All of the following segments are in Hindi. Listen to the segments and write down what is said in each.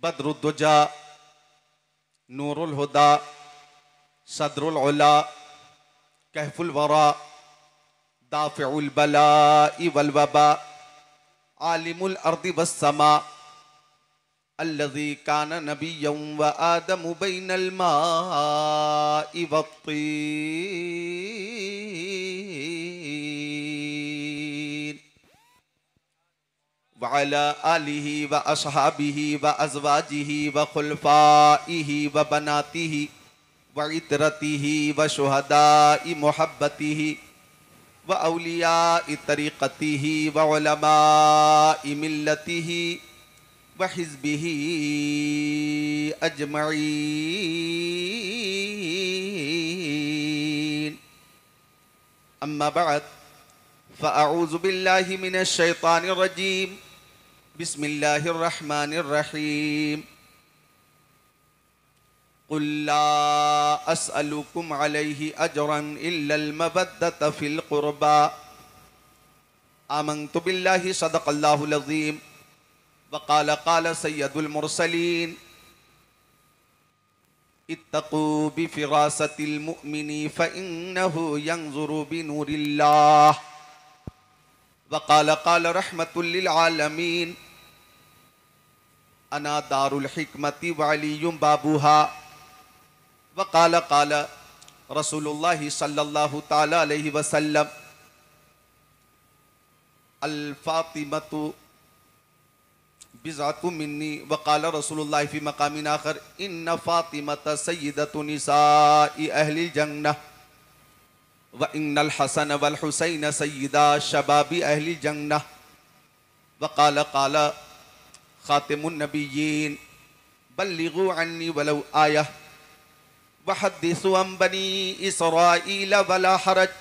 बद्रुद्दुजा, नूरुल हुदा, सदरुल उला, कहफुल वरा, दाफिउल बलाई वल वबा, आलिमुल अर्दि वस्समा, अल्लज़ी कान नबिय्यन व आदमु बैनल माइ वत्तीन, व अला आलिहि व अस्हाबिहि व अज़वाजिहि व खुलफाइहि व बनातिहि व इतरतिहि व शुहदाइ मुहब्बतिहि व औलियाइ तरीक़तिहि व उलमाइ मिल्लतिहि व हिज़्बिहि अजमईन। अम्मा बअद फ़अऊज़ु बिल्लाहि मिनश शैतानिर रजीम। बिस्मिल्लाहिर रहमानिर रहीम। क़ुल ला अस्अलुकुम अलैहि अजरन इल्लल मवद्दत फ़िल क़ुरबा। आमन्तु बिल्लाहि सदक़ल्लाहुल अज़ीम। वक़ाल क़ाल सय्यदुल मुरसलीन इत्तक़ू बिफ़िरासतिल मुअमिनी फ़इन्नहु यंज़ुरु बिनूरिल्लाह। वक़ाल क़ाल रहमतुल लिल आलमीन अना दारुल हिकमति व अलियुम बाबुहा। वक़ाल क़ाल रसूलुल्लाहि सल्लल्लाहु तआला अलैहि वसल्लम अल फ़ातिमतु बिज़अतु मिन्नी। वक़ाल रसूलुल्लाहि फ़ी मक़ामिन आख़र इन्न फ़ातिमता सय्यदतु निसाइ अहलिल जन्नह व इन्नल हसन वल हुसैन सय्यदा शबाबि अहलिल जन्नह। वक़ाल क़ाल ख़ातिमुन नबिय्यीन बल्लिगू अन्नी वलौ आयह वहद्दिसू अन बनी इसराईल वला हरज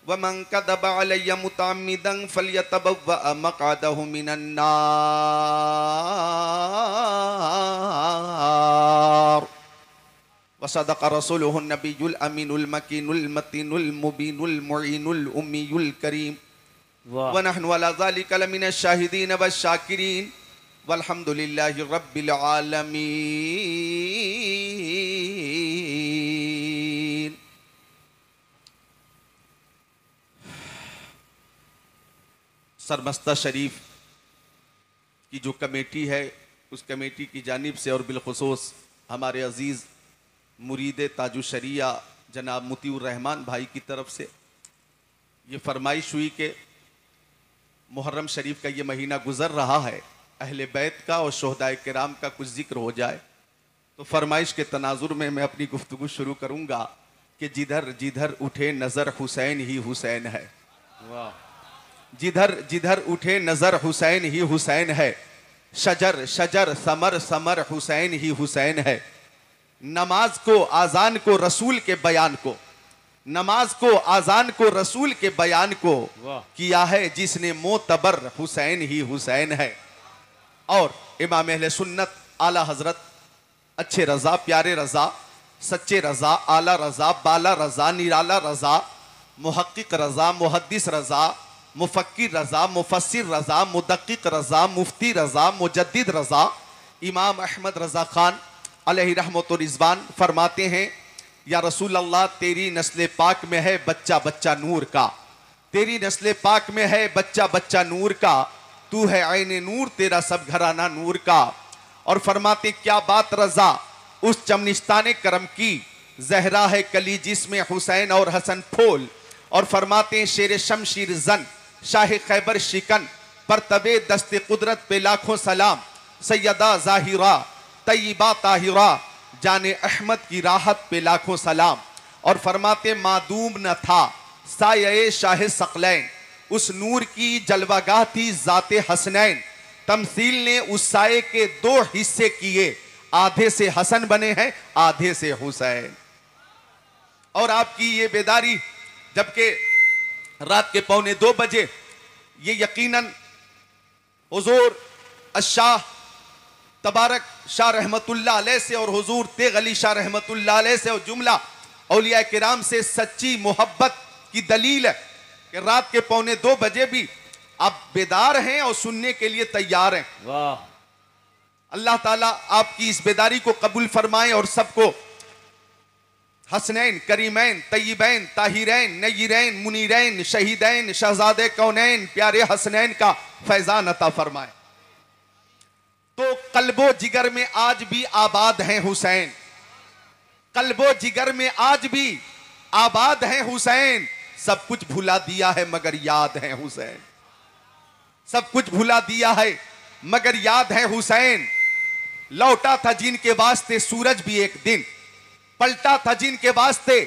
वमन कदब अलय्य मुतअम्मिदन फल्यतबव्वअ मक़अदहु मिनन नार। वसदक़ रसूलुहुन नबियुल अमीनुल मकीनुल मतीनुल मुबीनुल मुईनुल उम्मीयुल करीम। व नहनु अला ज़ालिका लमिनश शाहिदीन वश्शाकिरीन वल्हम्दुलिल्लाहि रब्बिल आलमीन। सरमस्ता शरीफ की जो कमेटी है उस कमेटी की जानिब से और बिलखुसूस हमारे अजीज़ मुरीद ताजु शरिया जनाब मुतीउर रहमान भाई की तरफ से ये फरमाइश हुई कि मुहर्रम शरीफ का ये महीना गुजर रहा है, अहले बैत का और शोहदाए किराम का कुछ जिक्र हो जाए। तो फरमाइश के तनाजुर में मैं अपनी गुफ्तगू शुरू करूँगा कि जिधर जिधर उठे नज़र हुसैन ही हुसैन है। वाह। जिधर जिधर उठे नजर हुसैन ही हुसैन है, शजर शजर समर समर हुसैन ही हुसैन है। नमाज को आजान को रसूल के बयान को, नमाज को आजान को रसूल के बयान को किया है जिसने मोतबर हुसैन ही हुसैन है। और इमाम अहले सुन्नत आला हजरत अच्छे रजा प्यारे रजा सच्चे रजा आला रजा बाला रजा निराला रजा मुहक्किक रजा मुहद्दिस रजा मुफक्किर रजा मुफस्सिर रजा मुदक्किक रजा मुफ्ती रजा मुजद्दिद रजा इमाम अहमद रजा खान अलैहि रहमतुर रिज़वान फरमाते हैं, या रसूल अल्लाह तेरी नस्ल पाक में है बच्चा बच्चा नूर का, तेरी नस्ल पाक में है बच्चा बच्चा नूर का, तू है ऐने नूर तेरा सब घराना नूर का। और फरमाते क्या बात रजा उस चमनिस्ताने करम की, जहरा है कली जिसमें हुसैन और हसन फोल। और फरमाते शेर शमशीर जन शाह खैबर शिकन पर तबे दस्ते कुदरत पे लाखों सलाम, सैयदा जाहिरा तय्यबा ताहिरा जाने अहमद की राहत पे लाखों सलाम। और फरमाते मादूम न था साये शाह सकलैन, उस नूर की जलवागाह थी जाते हसनैन, तमसील ने उस साये के दो हिस्से किए, आधे से हसन बने हैं आधे से हुसैन। और आपकी ये बेदारी जबकि रात के 1:45 बजे ये यकीनन हुजूर अशाह तबारक शाह रहमतुल्लाह अलैह से और हुजूर तेग अली शाह रहमतुल्लाह अलैह से और जुमला औलिया किराम से सच्ची मोहब्बत की दलील है कि रात के 1:45 बजे भी आप बेदार हैं और सुनने के लिए तैयार हैं। वाह। अल्लाह ताला आपकी इस बेदारी को कबूल फरमाए और सबको हसनैन, करीमैन, तय्यबैन, ताहिरैन, नय्यरैन, मुनीरैन, शहीदैन, शहजादे कौनैन, प्यारे हसनैन का फैजान अता फरमाए। तो कल्बो जिगर में आज भी आबाद हैं हुसैन, कल्बो जिगर में आज भी आबाद हैं हुसैन, सब कुछ भुला दिया है मगर याद है हुसैन, सब कुछ भुला दिया है मगर याद है हुसैन। लौटा था जिनके वास्ते सूरज भी एक दिन, पलटा था जिनके वास्ते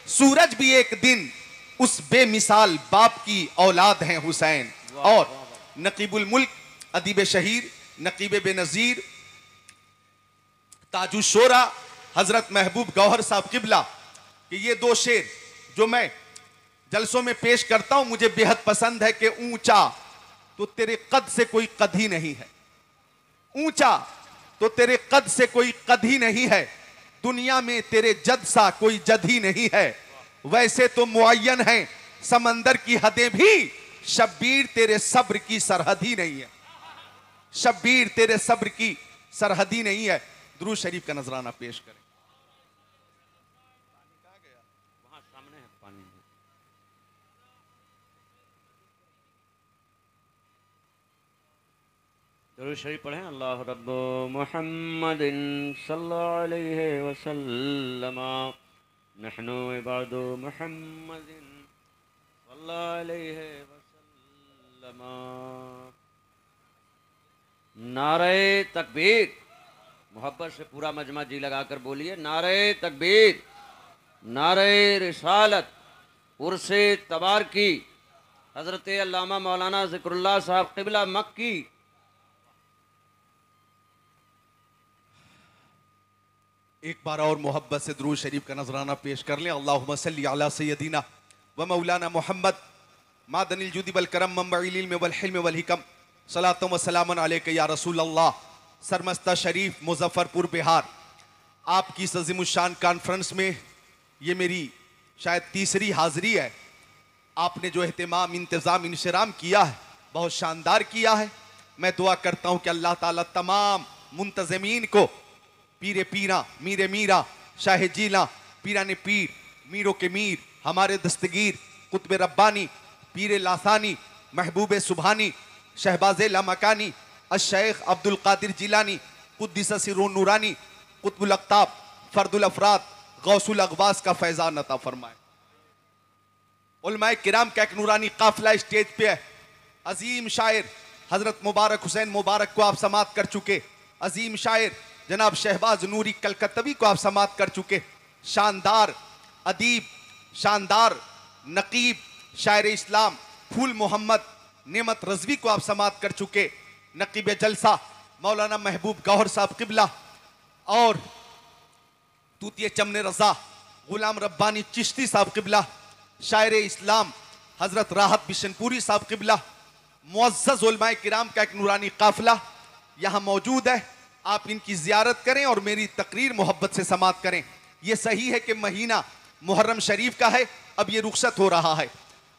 सूरज भी एक दिन, उस बेमिसाल बाप की औलाद हैं हुसैन। और नकीबुल मुल्क, अदीब शहीर, नकीब बेनजीर, ताजु शोरा हजरत महबूब गौहर साहब किबला कि ये दो शेर जो मैं जलसों में पेश करता हूं मुझे बेहद पसंद है कि ऊंचा तो तेरे कद से कोई कद ही नहीं है, ऊंचा तो तेरे कद से कोई कद ही नहीं है, दुनिया में तेरे जद सा कोई जद ही नहीं है, वैसे तो मुअय्यन है समंदर की हदें भी, शब्बीर तेरे सब्र की सरहद ही नहीं है, शब्बीर तेरे सब्र की सरहद ही नहीं है। दुरूद शरीफ का नजराना पेश करें। वहां सामने है पानी। दुरूद शरीफ पढ़ें। अल्लाह रब्बु मुहम्मदिन सल्लल्लाहु अलैहि वसल्लम, नहनु इबादु मुहम्मदिन सल्लल्लाहु अलैहि वसल्लम। नारे तकबीर, मोहब्बत से पूरा मजमा जी लगाकर बोलिए, नारे तकबीर, नारे रिसालत, उर्से तबार की, हजरत अल्लामा मौलाना ज़िक्रुल्लाह साहब क़िबला मक्की। एक बार और मोहब्बत से दुरूद शरीफ का नजराना पेश कर लें। अल्लाहुम्मा सल्ली अला सय्यदिना व मौलाना मोहम्मद मादनिल जुदी वल करम मंबइल इल्म वल हिल्म वल हिकम, सलातु व सलामुन अलैका या रसूल अल्लाह। सरमस्ता शरीफ मुजफ्फरपुर बिहार, आपकी इस अज़ीमुश्शान कॉन्फ्रेंस में ये मेरी शायद तीसरी हाजिरी है। आपने जो एहतमाम, इंतज़ाम, इंशराम किया है बहुत शानदार किया है। मैं दुआ करता हूँ कि अल्लाह ताला तमाम मुंतज़मीन को पीरे पीरा, मीरे मीरा, शाह जीला, पीराने पीर, मीरों के मीर, हमारे दस्तगीर, कुतुब रब्बानी, पीरे लासानी, महबूब सुबहानी, शहबाज लामकानी, अश-शेख अब्दुल कादिर जिलानी, कुद्दिस सिर्रुन नूरानी, कुतुबुल अक़ताब, फर्दुल अफ़राद, गौसुल अग़वास का फैज़ान अता फरमाए। उलमाए किराम का एक नूरानी काफ़िला स्टेज पे है। अजीम शायर हजरत मुबारक हुसैन मुबारक को आप समात कर चुके, अजीम शायर जनाब शहबाज नूरी कलकत्तवी को आप समात कर चुके, शानदार अदीब, शानदार नकीब, शायर इस्लाम फूल मोहम्मद नेमत रज़वी को आप समात कर चुके, नकीब जलसा मौलाना महबूब गौहर साहब किबला, और तूतिए चमने रजा गुलाम रब्बानी चिश्ती साहब किबला, शायर इस्लाम हजरत राहत बिशनपुरी साहब किबला, मुअज़्ज़ज़ उलमाए किराम का एक नूरानी काफिला यहाँ मौजूद है। आप इनकी ज़ियारत करें और मेरी तकरीर मोहब्बत से समात करें। ये सही है कि महीना मुहर्रम शरीफ का है, अब ये रुखसत हो रहा है,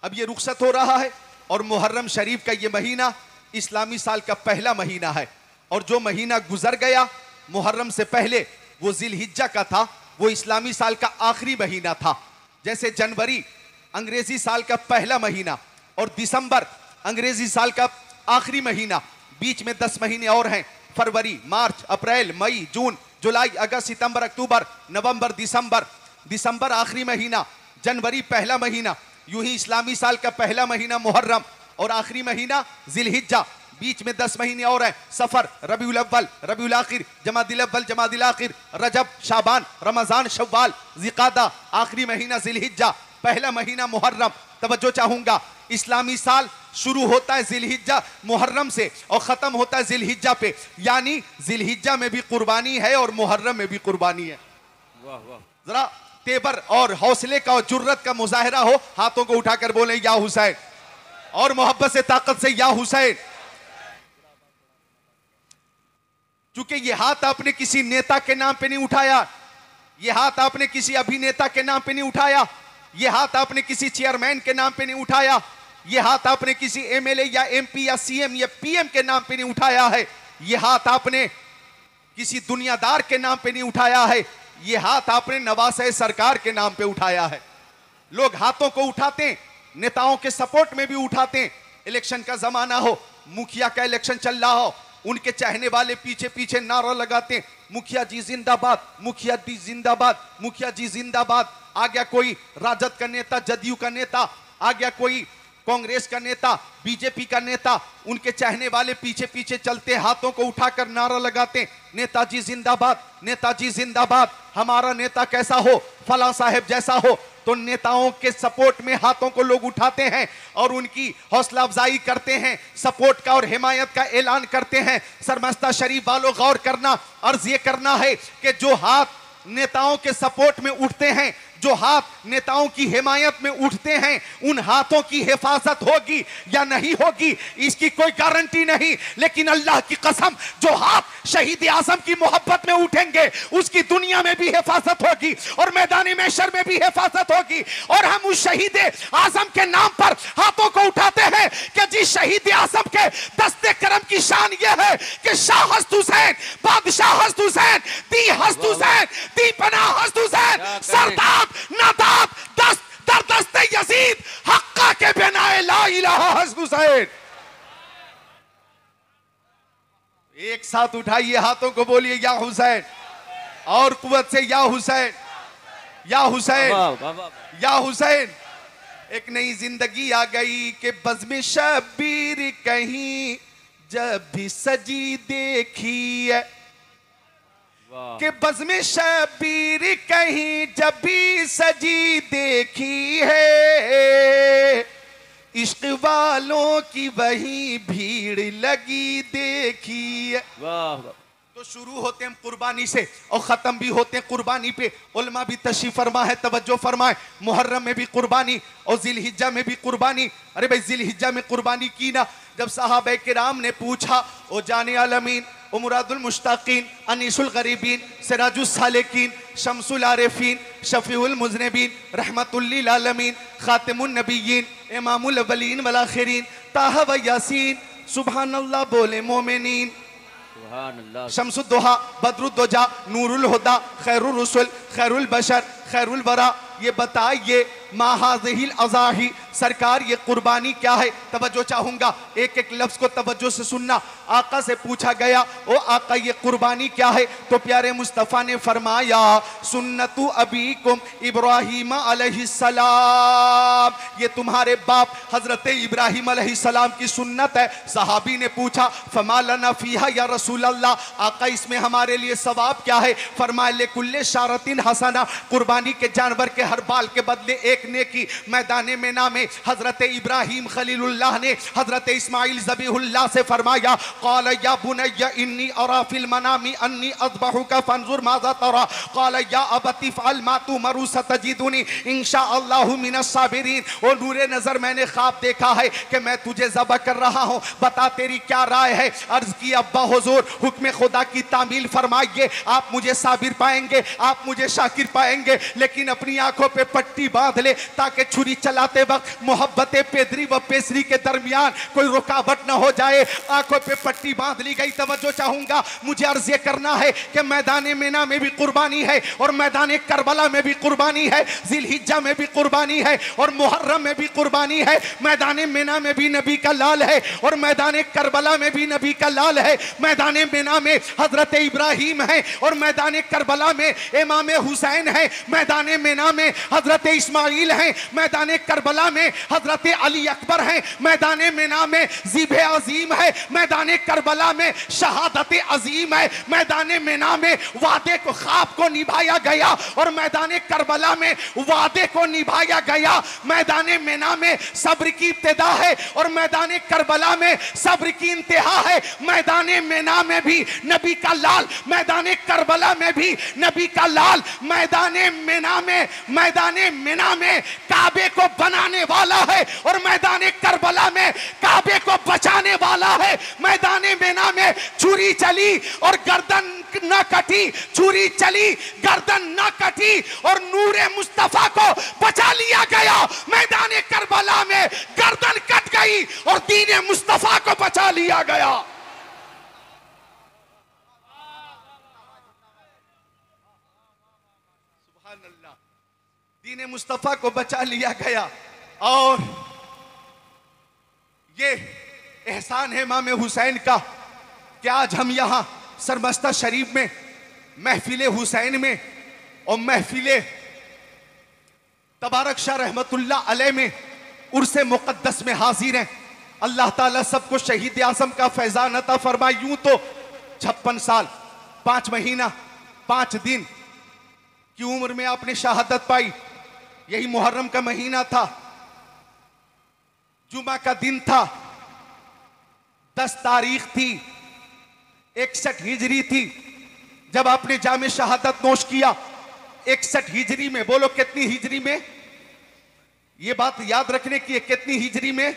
अब ये रुखसत हो रहा है, और मुहर्रम शरीफ का ये महीना इस्लामी साल का पहला महीना है, और जो महीना गुजर गया मुहर्रम से पहले वो ज़िलहिज्जा का था, वो इस्लामी साल का आखिरी महीना था। जैसे जनवरी अंग्रेजी साल का पहला महीना और दिसंबर अंग्रेजी साल का आखिरी महीना, बीच में 10 महीने और हैं, फरवरी, मार्च, अप्रैल, मई, जून, जुलाई, अगस्त, सितंबर, अक्टूबर, नवंबर, दिसंबर, दिसंबर आखिरी महीना, जनवरी पहला महीना, यूं ही इस्लामी साल का पहला महीना मुहर्रम और आखिरी महीना ज़िलहिज्जा, बीच में 10 महीने और हैं, सफर, रबीउल अव्वल, रबीउल आखिर, जमादिल अव्वल, जमादिल आखिर, रजब, शाबान, रमजान, शव्वाल, ज़िक़ादा, आखिरी महीना ज़िलहिज्जा, पहला महीना मुहर्रम। तवज्जो चाहूंगा, इस्लामी साल शुरू होता है ज़िलहिज्जा मुहर्रम से और ख़त्म होता है ज़िलहिज्जा पे, यानी ज़िलहिज्जा में भी कुर्बानी है और मुहर्रम में भी कुर्बानी है। वाह वाह, जरा तेबर और हौसले का और जुर्रत का मुजाहिरा हो, हाथों को उठाकर बोले या हुसैन, और मोहब्बत से ताकत से या हुसैन। चूंकि ये हाथ आपने किसी नेता के नाम पे नहीं उठाया, ये हाथ आपने किसी अभिनेता के नाम पे नहीं उठाया, ये हाथ आपने किसी चेयरमैन के नाम पे नहीं उठाया, ये हाथ आपने किसी एमएलए या एमपी या सीएम या पीएम के नाम पे नहीं उठाया है, ये हाथ आपने किसी दुनियादार के नाम पे नहीं उठाया है, ये हाथ आपने नवाज़ सरकार के नाम पे उठाया है। लोग हाथों को उठाते, नेताओं के सपोर्ट में भी उठाते। इलेक्शन का जमाना हो, मुखिया का इलेक्शन चल रहा हो, उनके चाहने वाले पीछे पीछे नारा लगाते, मुखिया जी जिंदाबाद, मुखिया जी जिंदाबाद, मुखिया जी जिंदाबाद। आ गया कोई राजद का नेता, जदयू का नेता, आ गया कोई कांग्रेस का नेता, बीजेपी का नेता, उनके चाहने वाले पीछे पीछे चलते, हाथों को उठाकर नारा लगाते, नेताजी जिंदाबाद, नेताजी जिंदाबाद, हमारा नेता कैसा हो, फला साहब जैसा हो। तो नेताओं के सपोर्ट में हाथों को लोग उठाते हैं और उनकी हौसला अफजाई करते हैं, सपोर्ट का और हिमायत का ऐलान करते हैं। सरमस्ता शरीफ वालों गौर करना, अर्ज ये करना है कि जो हाथ नेताओं के सपोर्ट में उठते हैं, जो हाथ नेताओं की हिमायत में उठते हैं, उन हाथों की हिफाजत होगी या नहीं होगी इसकी कोई गारंटी नहीं, लेकिन अल्लाह की कसम जो हाथ शहीद आजम की मोहब्बत में उठेंगे उसकी दुनिया में भी हिफाजत होगी और मैदानी महशर में भी हिफाजत होगी। और हम उस शहीद आजम के नाम पर हाथों को उठाते हैं कि जिस शहीद आजम के दस्ते करम की शान यह है कि शाह हस्त हुसैन, बादशाह हस्त हुसैन, दी हस्त हुसैन, दी पनाह हस्त हुसैन, सरदार नादाब दस्त दर दस्ते यजीद हक्का के बिनाए ला इलाहा हस्त हुसैन। एक साथ उठाइए हाथों को, बोलिए या हुसैन, और कुव्वत से या हुसैन, या हुसैन, या हुसैन। एक नई जिंदगी आ गई कि बज़्म शबीर कहीं जब भी सजी देखी है, कि बज़्म शबीर कहीं जब भी सजी देखी है, इश्क वालों की वही भीड़ लगी देखी है। वाह। तो शुरू होते हैं कुर्बानी से और खत्म भी होते हैं कुर्बानी पे। उलमा भी तशरीफ फरमा है, तवज्जो फरमाए, मुहर्रम में भी कुर्बानी और जिलहिज्जा में भी कुर्बानी। अरे भाई जिलहिज्जा में कुर्बानी की ना, जब सहाबा किराम ने पूछा, ओ जाने आलमीन, ओ मुरादुल मुश्ताकीन, अनीसुल गरीबीन, सिराजुल सालिकीन, शम्सुल आरिफीन, शफीउल मुज़निबीन, रहमतुल लिल आलमीन, खातिमुन नबिय्यीन, इमामुल अव्वलीन वल आखिरीन, ताहा व यासीन, सुभानअल्लाह बोले मोमिनीन, शम्सुद्दोहा, बद्रुद्दोजा, नूरुल हुदा, खैरुर रुसुल, खैरुल बशर, खैरुल वरा। ये बताइए माहाज़िहिल अज़ाही, सरकार ये कुर्बानी क्या है? तवज्जो चाहूंगा, एक एक लफ्ज को तवज्जो से सुनना। आका से पूछा गया, ओ आका ये कुर्बानी क्या है? तो प्यारे मुस्तफ़ा ने फरमाया, सुन्नतु अबीकुम इब्राहीम अलैहिस्सलाम, ये तुम्हारे बाप हजरत इब्राहिम अलैहिस्सलाम की सुन्नत है। सहाबी ने पूछा, फमा लना फीहा या रसूल अल्लाह, आका इसमें हमारे लिए सवाब क्या है? फरमाया, लिकुल्ले शारतिन हसना, कुर्बानी के जानवर के हर बाल के बदले एक नेकी। मैदाने मेना में हजरत इब्राहिम खलीलुल्लाह ने हजरत इस्माइल ज़बीहुल्लाह से फरमाया, क़ाल या बुनय्या इन्नी अरा फिल मनामी अन्नी अज़बहुका फंजुर माज़ा तरा, क़ाल या अबती फ़अल मा तुमरु सतजिदुनी इंशाअल्लाहु मिनस साबिरीन। ओ नूरे नज़र, मैंने ख्वाब देखा है कि मैं तुझे ज़बह कर रहा हूँ, बता तेरी क्या राय है? अर्ज़ की, अब्बा हुज़ूर, हुक्म खुदा की तामील फरमाइए, आप मुझे साबिर पाएंगे, आप मुझे शाकिर पाएंगे, लेकिन अपनी आंखों पे पट्टी बांध ले ताकि छुरी चलाते वक्त मोहब्बत पेदरी व पेसरी के दरमियान कोई रुकावट न हो जाए। आंखों पे पट्टी बांध ली गई। तवज्जो चाहूंगा, मुझे अर्ज ये करना है कि मैदान मेना में भी कुर्बानी है और मैदान करबला में भी कुर्बानी है, जिलहिज्जा में भी कुर्बानी है और मुहर्रम में भी कुर्बानी है। मैदान मेना में भी नबी का लाल है और मैदान करबला में भी नबी का लाल है। मैदान मेना में हजरत इब्राहिम है और मैदान करबला में इमाम हुसैन है। मैदान मेना में हजरत इस्माइल हैं, मैदान करबला में हजरत अली अकबर हैं। मैदान मेना में ज़िबे अजीम है, मैदान करबला में शहादत अजीम है। मैदान मेना में वादे को, ख्वाब को निभाया गया और मैदान करबला में वादे को निभाया गया। मैदान मेना में सब्र की इब्तिदा है और मैदान करबला में सब्र की इंतहा है। मैदान मेना में भी नबी का लाल, मैदान करबला में भी नबी का लाल। मैदान मेना में काबे को बनाने वाला है और मैदान करबला में काबे को बचाने वाला है। मैदान मेना में छुरी चली और गर्दन न कटी, छुरी चली गर्दन न कटी और नूरे मुस्तफा को बचा लिया गया। मैदान करबला में गर्दन कट गई और दीने मुस्तफा को बचा लिया गया। अल्लाह, दीन मुस्तफ़ा को बचा लिया गया। और ये एहसान है इमाम हुसैन का कि आज हम यहाँ सरमस्ता शरीफ में महफिल हुसैन में और महफिल तबारक शाह रहमतुल्लाह अलैह में उर्स मुक़द्दस में हाजिर हैं। अल्लाह ताला सबको शहीद आज़म का फैज़ान अता फरमाए। यूं तो 56 साल 5 महीना 5 दिन की उम्र में आपने शहादत पाई। यही मुहर्रम का महीना था, जुमा का दिन था, 10 तारीख थी, 61 हिजरी थी जब आपने जामे शहादत नोश किया। 61 हिजरी में, बोलो कितनी हिजरी में? ये बात याद रखने की है, कितनी हिजरी में?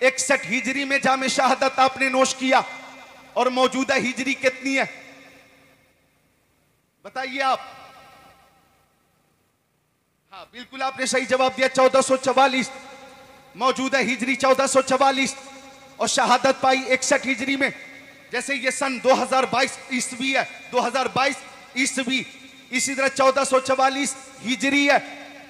61 हिजरी में जामे शहादत आपने नोश किया। और मौजूदा हिजरी कितनी है बताइए आप? हाँ बिल्कुल आपने सही जवाब दिया, 1444। मौजूदा हिजरी 1444 और शहादत पाई 61 हिजरी में। जैसे ये सन 2022 ईस्वी है, 2022 ईस्वी, इसी तरह 1444 हिजरी है,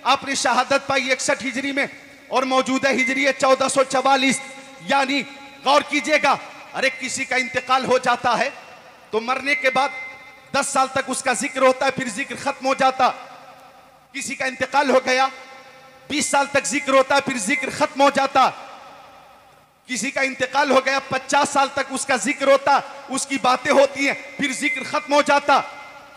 आपने शहादत पाई 61 हिजरी में और मौजूदा हिजरी है 1444। यानी गौर कीजिएगा, अरे किसी का इंतकाल हो जाता है तो मरने के बाद 10 साल तक उसका जिक्र होता है, फिर जिक्र खत्म हो जाता। किसी का इंतकाल हो गया 20 साल तक जिक्र होता है, फिर जिक्र खत्म हो जाता। किसी का इंतकाल हो गया 50 साल तक उसका जिक्र होता, उसकी बातें होती हैं, फिर जिक्र खत्म हो जाता।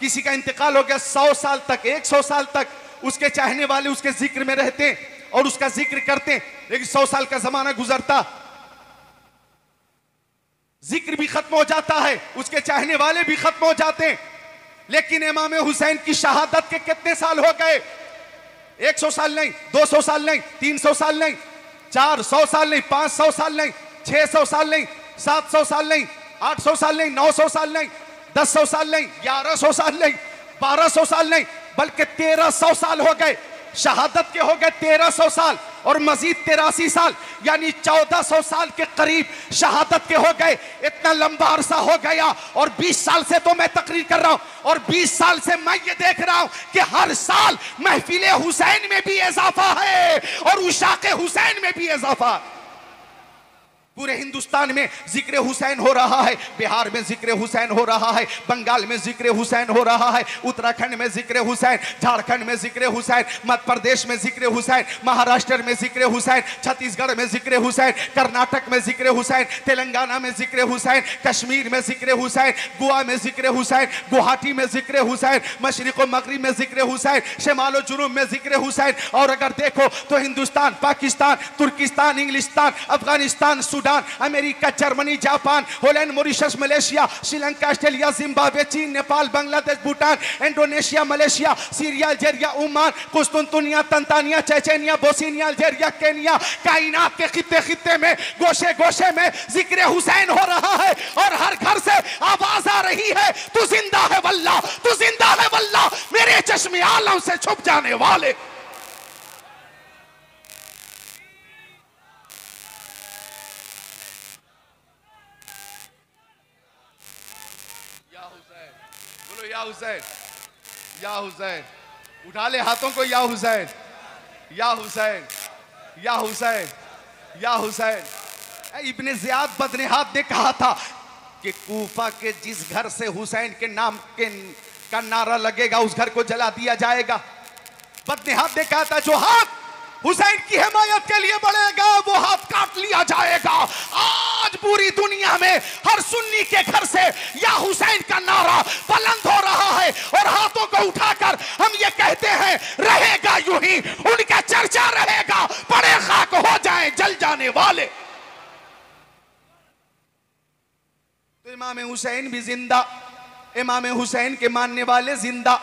किसी का इंतकाल हो गया 100 साल तक, 100 साल तक उसके चाहने वाले उसके जिक्र में रहते हैं और उसका जिक्र करते हैं, लेकिन 100 साल का जमाना गुजरता, जिक्र भी खत्म हो जाता है, उसके चाहने वाले भी खत्म हो जाते हैं। लेकिन इमाम हुसैन की शहादत के कितने साल हो गए? 100 साल नहीं, 200 साल नहीं, 300 साल नहीं, 400 साल नहीं, 500 साल नहीं, 600 साल नहीं, 700 साल नहीं, 800 साल नहीं, 900 साल नहीं, 1000 साल नहीं, 1100 साल नहीं, 1200 साल नहीं, बल्कि 1300 साल हो गए। शहादत के हो गए 1300 साल और मजीद 83 साल, यानी 1400 साल के करीब शहादत के हो गए। इतना लंबा अरसा हो गया और 20 साल से तो मैं तकरीर कर रहा हूं और 20 साल से मैं ये देख रहा हूं कि हर साल महफिल हुसैन में भी इजाफा है और उशाक़े हुसैन में भी इजाफा है। पूरे हिंदुस्तान में जिक्र हुसैन हो रहा है, बिहार में जिक्र हुसैन हो रहा है, बंगाल में जिक्र हुसैन हो रहा है, उत्तराखंड में जिक्र हुसैन, झारखंड में जिक्र हुसैन, मध्य प्रदेश में जिक्र हुसैन, महाराष्ट्र में जिक्र हुसैन, छत्तीसगढ़ में जिक्र हुसैन, कर्नाटक में जिक्र हुसैन, तेलंगाना में जिक्र हुसैन, कश्मीर में जिक्र हुसैन, गोवा में जिक्र हुसैन, गुवाहाटी में जिक्र हुसैन, मशरिक व मगरिब में जिक्र हुसैन, शमाल जुनूब में जिक्र हुसैन। और अगर देखो तो हिंदुस्तान, पाकिस्तान, तुर्किस्तान, इंग्लिस्तान, Afghanistan, America, Germany, Japan, Holland, Mauritius, Malaysia, Sri Lanka, Australia, Zimbabwe, चीन, Nepal, Bangladesh, Bhutan, Indonesia, Malaysia, Syria, Algeria, Oman, कुस्तुनतुनिया, Tanzania, Chechnya, Bosnia, Algeria, Kenya, कायनात के खित्ते खित्ते में, गोशे गोशे में जिक्र हुसैन हो रहा है और हर घर से आवाज आ रही है, तू जिंदा है वल्लाह, तू जिंदा है वल्लाह, मेरे चश्मे आलम से छुप जाने वाले। या हुसैन, या हुसैन, उठा ले हाथों को, या हुसैन, या हुसैन, या हुसैन, या हुसैन। इब्ने ज़ियाद बदनहात ने कहा था कि कूफा के जिस घर से हुसैन के नाम का नारा लगेगा उस घर को जला दिया जाएगा। बदनहात ने कहा था जो हाथ हुसैन की हिमायत के लिए बढ़ेगा वो हाथ काट लिया जाएगा। आज पूरी दुनिया में हर सुन्नी के घर से या हुसैन का नारा बुलंद हो रहा है और हाथों को उठाकर हम ये कहते हैं रहेगा यूं ही, उनका चर्चा रहेगा, बड़े खाक हो जाएं जल जाने वाले। तो इमाम हुसैन भी जिंदा, इमाम हुसैन के मानने वाले जिंदा,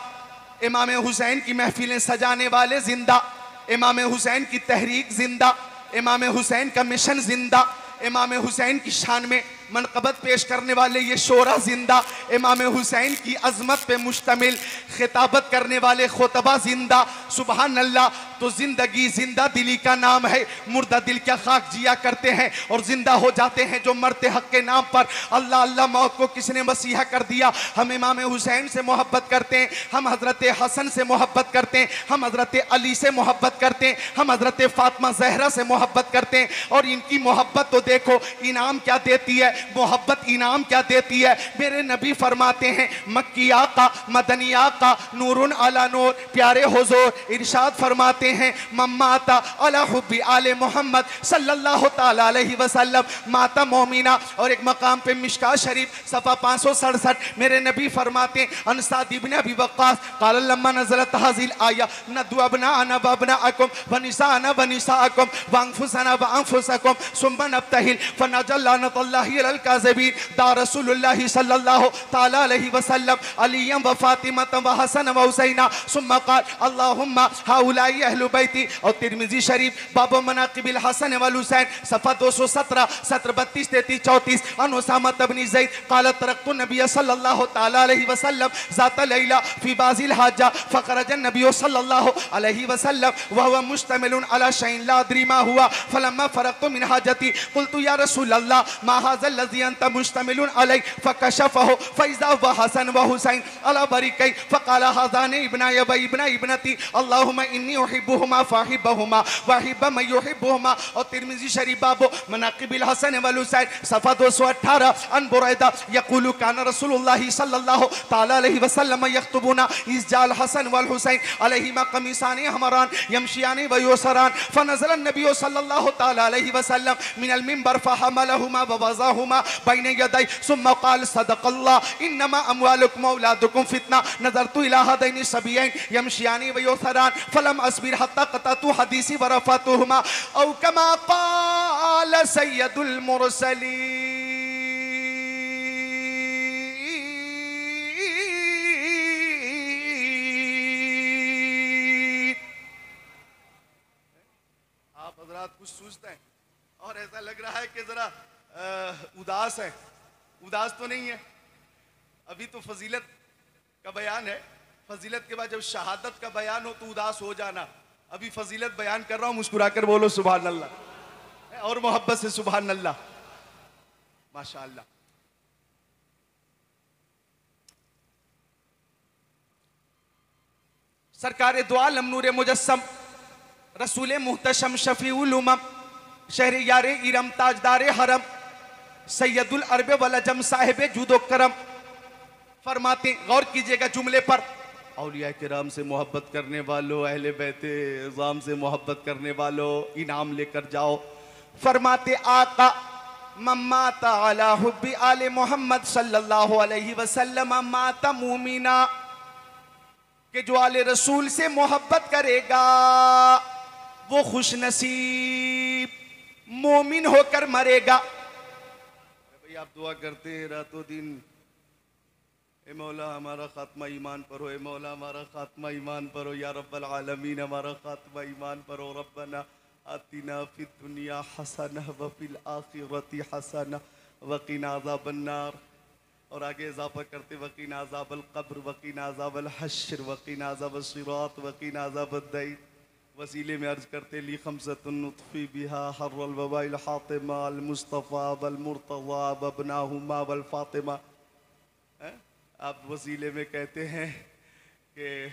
इमाम हुसैन की महफिलें सजाने वाले जिंदा, इमाम हुसैन की तहरीक जिंदा, इमाम हुसैन का मिशन जिंदा, इमाम हुसैन की शान में मनक़बत पेश करने वाले ये शोरा जिंदा, इमाम हुसैन की अजमत पे मुश्तमिल खिताबत करने वाले खुतबा जिंदा। सुबहान अल्लाह। तो जिंदगी जिंदा दिली का नाम है, मुर्दा दिल क्या खाक जिया करते हैं और जिंदा हो जाते हैं जो मरते हक के नाम पर। अल्लाह अल्लाह मौत को किसने मसीहा कर दिया। हम इमाम हुसैन से मोहब्बत करते हैं, हम हजरत हसन से मोहब्बत करते हैं, हम हजरत अली से मोहब्बत करते हैं, हम हजरत फातिमा जहरा से मोहब्बत करते हैं। और इनकी मोहब्बत तो देखो इनाम क्या देती है, मोहब्बत इनाम क्या देती है। मेरे नबी फरमाते हैं मक्की आका मदनी आका नूरुन अला नूर, प्यारे हुजूर इरशाद फरमाते हैं मम्माता अला हुब्बी आले मोहम्मद सल्लल्लाहु ताला अलैहि वसल्लम माता मोमिना। और एक मकाम पे मिशका शरीफ सफ़ा 567 मेरे नबी फरमाते हैं अनसाद इब्न अबी वक्कास क़ाल लम्मा नज़लत हाज़िल आया नदु अबनाअना व अबनाअकुम व निसाअना व निसाअकुम व अनफुसना व अनफुसकुम सुम्मा नब्तहिल फनजल लानतुल्लाहि अलल काज़िबीन। दा रसूलुल्लाह सल्लल्लाहु ताला अलैहि वसल्लम अलियम व फातिमा व हसन व हुसैना सुम्मा क़ाल अल्लाहुम्मा हाउलाई अहलु बैती। और तिरमिज़ी शरीफ बाब मनाक़िबिल हसन वल हुसैन सफ़ा 217 17 32 33 34 अन उसामा इब्न ज़ैद क़ाल तरक्तु नबी सल्लल्लाहु ताला अलैहि वसल्लम ज़ात लैला फ़ी बाज़िल हाजा फ़ख़रज नबी सल्लल्लाहु अलैहि वसल्लम व हुवा मुश्तमिलुन अला शैइन ला अद्री मा हुआ फलम्मा फ़रग़तु मिन हाजती क़ुल्तु या रसूल अल्लाह मा हाज़ा लज़ी अंत मुश्तमिलुन अलैहि फ़कशफ़हु फ़इज़ा हुवा हसन व हुसैन अला बरिकै फ़क़ाल हाज़ानी इब्नाय व इब्ना इब्नती अल्लाहुम्मा इन्नी उहिब्बुहुमा फ़अहिब्बहुमा व अहिब्ब मन युहिब्बुहुमा। और तिरमिज़ी शरीफ बाब मनाक़िबिल हसन वल हुसैन सफ़ा 218 अन बुरैदा यक़ूलु कान रसूलुल्लाह सल्लल्लाहु ताला अलैहि वसल्लम यख्तुबुना इज़ जाल हसन वल हुसैन अलैहिमा कमीसानी हमरान यमशियानी व युसरान फनज़ल नबी सल्लल्लाहु ताला अलैहि वसल्लम मिनल मिंबर फहमलहुमा व वज़ाहुमा बैन यदै सुम्मा क़ाल सदक़ल्लाह इन्नमा अमवालुकुम औलादुकुम फितना नज़रतु इला हदैनि सबियैन यमशियानी व युसरान फलम अस्बिर हत्ता क़ततु हदीसी व रफ़अतुहुमा औ कमा क़ाल सय्यदुल मुरसलीन। आप हज़रात कुछ सोचते हैं और ऐसा लग रहा है कि जरा उदास है। उदास तो नहीं है, अभी तो फजीलत का बयान है। फजीलत के बाद जब शहादत का बयान हो तो उदास हो जाना। अभी फजीलत बयान कर रहा हूं, मुस्कुराकर बोलो सुभान अल्लाह और मोहब्बत से सुभान अल्लाह माशाअल्लाह। सरकार दो आलम नूर मुजस्सम रसूल मुहतशम शफीउल उमम शहर यार इरम ताजदार हरम सैयदुल अरब वल अजम साहिब जूदो करम फरमाते, गौर कीजिएगा जुमले पर, औलिया किराम से मोहब्बत करने वालों, अहले बैते इज़ाम से मोहब्बत करने वालों इनाम लेकर जाओ। फरमाते आका मम्माता अला हुब्बी आले मोहम्मद सल्लल्लाहु अलैहि वसल्लम माता मुमिना, कि जो आले रसूल से मोहब्बत करेगा वो खुश नसीब मोमिन होकर मरेगा। भाई आप दुआ करते हैं रातों दिन, ए मौला हमारा खात्मा ईमान पर हो, ए मौला हमारा खात्मा ईमान पर हो, या रब्बल आलमीन हमारा खात्मा ईमान पर हो। रब्बना आतिना फिद दुनिया हसना व फिल आखिरति हसना व क़िना अज़ाबन नार। और आगे इजाफा करते वक़ीना अज़ाबल क़ब्र वक़ीना अज़ाबल हश्र वक़ीना अज़ाबल सिरात वक़ीना अज़ाबद दैन। वसीले में अर्ज़ करते ली खमसतुन नुत्फ़ी बिहा हर्रल वबाइल हातिमा अल मुस्तफ़ा वल मुर्तज़ा वबनाहुमा वल फ़ातिमा। आप वसीले में कहते हैं कि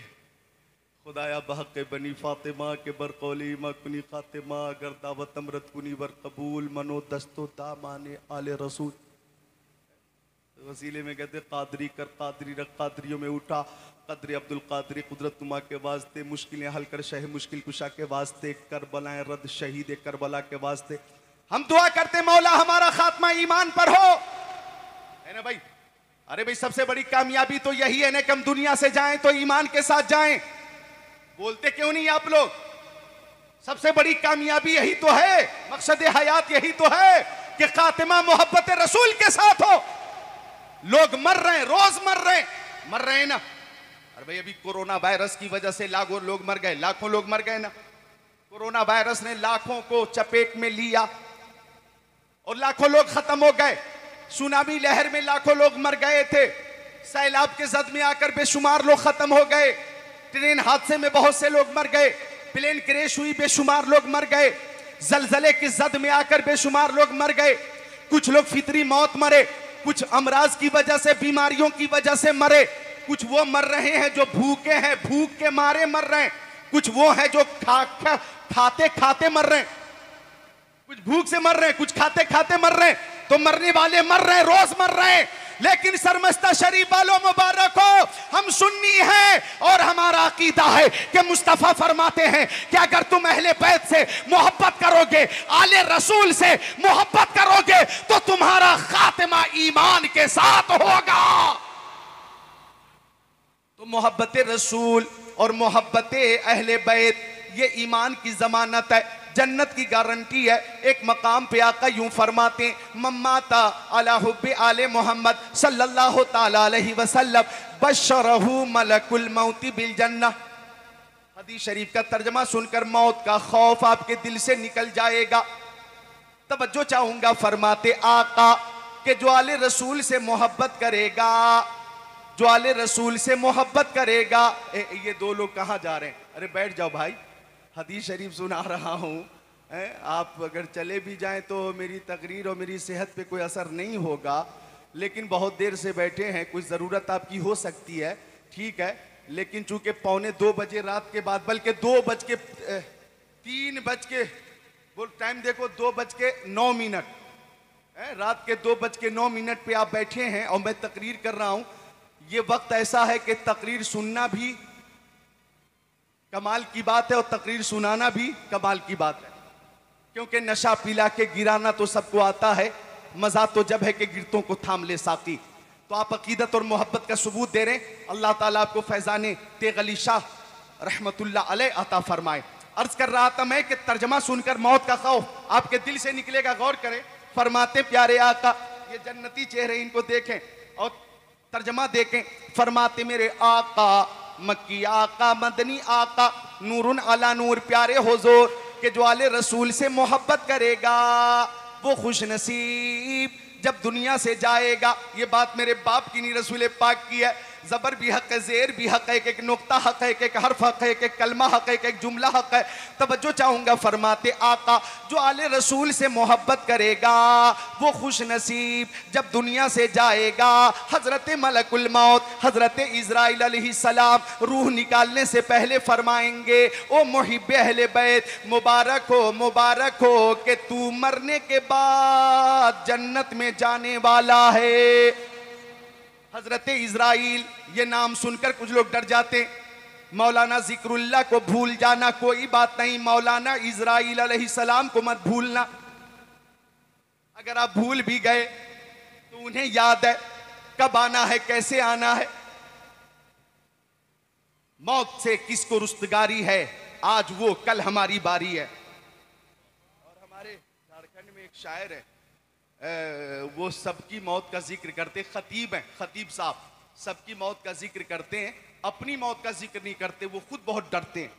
खुदाया बहक़ बनी फ़ातिमा के बरकौली मकुनी ख़ातिमा अगर दावत अमरत कुनी बर कबूल मनो दस्तो दामाने आले रसूल। वसीले में कहते कादरी कर कादरी रख कादरियों में उठा, कदर अब्दुल कादरी कुदरत नुमा के वास्ते, मुश्किलें हल कर शह मुश्किल कुशा के वास्ते, करबलाएं रद शहीद करबला के वास्ते। हम दुआ करते मौला हमारा खात्मा ईमान पर हो, है ना भाई। अरे भाई सबसे बड़ी कामयाबी तो यही है ना कि हम दुनिया से जाएं तो ईमान के साथ जाएं। बोलते क्यों नहीं आप लोग? सबसे बड़ी कामयाबी यही तो है, मकसद हयात यही तो है कि खातिमा मोहब्बत रसूल के साथ हो। लोग मर रहे हैं, रोज मर रहे हैं ना। अरे भाई अभी कोरोना वायरस की वजह से लाखों लोग मर गए, लाखों लोग मर गए ना। कोरोना वायरस ने लाखों को चपेट में लिया और लाखों लोग खत्म हो गए। सुनामी लहर में लाखों लोग मर गए थे, सैलाब के जद में आकर बेशुमार लोग खत्म हो गए, ट्रेन हादसे में बहुत से लोग मर गए, प्लेन क्रैश हुई बेशुमार लोग मर गए, जलजले की जद में आकर बेशुमार लोग मर गए। कुछ लोग फितरी मौत मरे, कुछ अमराज की वजह से, बीमारियों की वजह से मरे, कुछ वो मर रहे हैं जो भूखे हैं, भूख के मारे मर रहे हैं, कुछ वो हैं जो खाते खाते मर रहे हैं, कुछ भूख से मर रहे हैं, कुछ खाते खाते मर रहे हैं। तो मरने वाले मर रहे हैं, रोज मर रहे हैं। लेकिन सरमस्ता शरीफ वालों मुबारक हो, हम सुन्नी हैं और हमारा अकीदा है कि मुस्तफा फरमाते हैं कि अगर तुम अहले बैत से मोहब्बत करोगे, आले रसूल से मोहब्बत करोगे, तो तुम्हारा खातिमा ईमान के साथ होगा। तो मोहब्बत रसूल और मोहब्बत अहले बैत ये ईमान की जमानत है, जन्नत की गारंटी है। एक मकाम पे आका यूं फरमाते, मम्माता अला हुब्बे आले मोहम्मद सल्लल्लाहु ताला अलैहि वसल्लम बशरहु मलकुल मौत बिल जन्नह। हदीस शरीफ का तर्जमा सुनकर मौत का खौफ आपके दिल से निकल जाएगा। तवज्जो चाहूंगा, फरमाते आका कि जो आले रसूल से मोहब्बत करेगा, जो आले रसूल से मोहब्बत करेगा। ये दो लोग कहाँ जा रहे हैं? अरे बैठ जाओ भाई, हदीस शरीफ सुना रहा हूँ। आप अगर चले भी जाएं तो मेरी तकरीर और मेरी सेहत पे कोई असर नहीं होगा, लेकिन बहुत देर से बैठे हैं, कुछ ज़रूरत आपकी हो सकती है, ठीक है। लेकिन चूंकि 1:45 बजे रात के बाद, बल्कि 3 बोल टाइम देखो, 2:09 रात के 2:09 पे आप बैठे हैं और मैं तकरीर कर रहा हूँ। ये वक्त ऐसा है कि तकरीर सुनना भी कमाल की बात है और तकरीर सुनाना भी कमाल की बात है, क्योंकि नशा पिला के गिराना तो सबको आता है, मजा तो जब है कि गिरतों को थाम ले साकी। तो आप अकीदत और मोहब्बत का सबूत दे रहे हैं, अल्लाह ताला आपको फैजाने तेगली शाह रहमतुल्लाह अलैह अता फरमाए। अर्ज कर रहा था मैं कि तर्जमा सुनकर मौत का खौफ आपके दिल से निकलेगा, गौर करें। फरमाते प्यारे आका, ये जन्नती चेहरे इनको देखें और तर्जमा देखें। फरमाते मेरे आका, मक्की आका, मदनी आका, नूरुन अला नूर, प्यारे हुजूर के जो आले रसूल से मोहब्बत करेगा वो खुश नसीब जब दुनिया से जाएगा। ये बात मेरे बाप की नहीं, रसूल पाक की है। ज़बर भी हक है, ज़ेर भी हक है, एक नुक्ता हक है, एक हर्फ हक है, एक कलमा हक है, एक जुमला हक है। तवज्जो चाहूँगा, फरमाते आका जो आले रसूल से मोहब्बत करेगा वो खुश नसीब जब दुनिया से जाएगा। हज़रत मलकुल मौत, हज़रत इज़राइल अलैहिस्सलाम रूह निकालने से पहले फरमाएंगे, ओ मुहिब्बे अहले बैत, मुबारक हो कि तू मरने के बाद जन्नत में जाने वाला है। हजरत इज़राइल, ये नाम सुनकर कुछ लोग डर जाते। मौलाना जिक्रुल्लाह को भूल जाना कोई बात नहीं, मौलाना इज़राइल अलैहिस्सलाम को मत भूलना। अगर आप भूल भी गए तो उन्हें याद है कब आना है, कैसे आना है। मौत से किसको रुस्तगारी है, आज वो कल हमारी बारी है। और हमारे झारखंड में एक शायर है, वो सबकी मौत का जिक्र करते, खतीब हैं, खतीब साहब सबकी मौत का जिक्र करते हैं, अपनी मौत का जिक्र नहीं करते। वो खुद बहुत डरते हैं।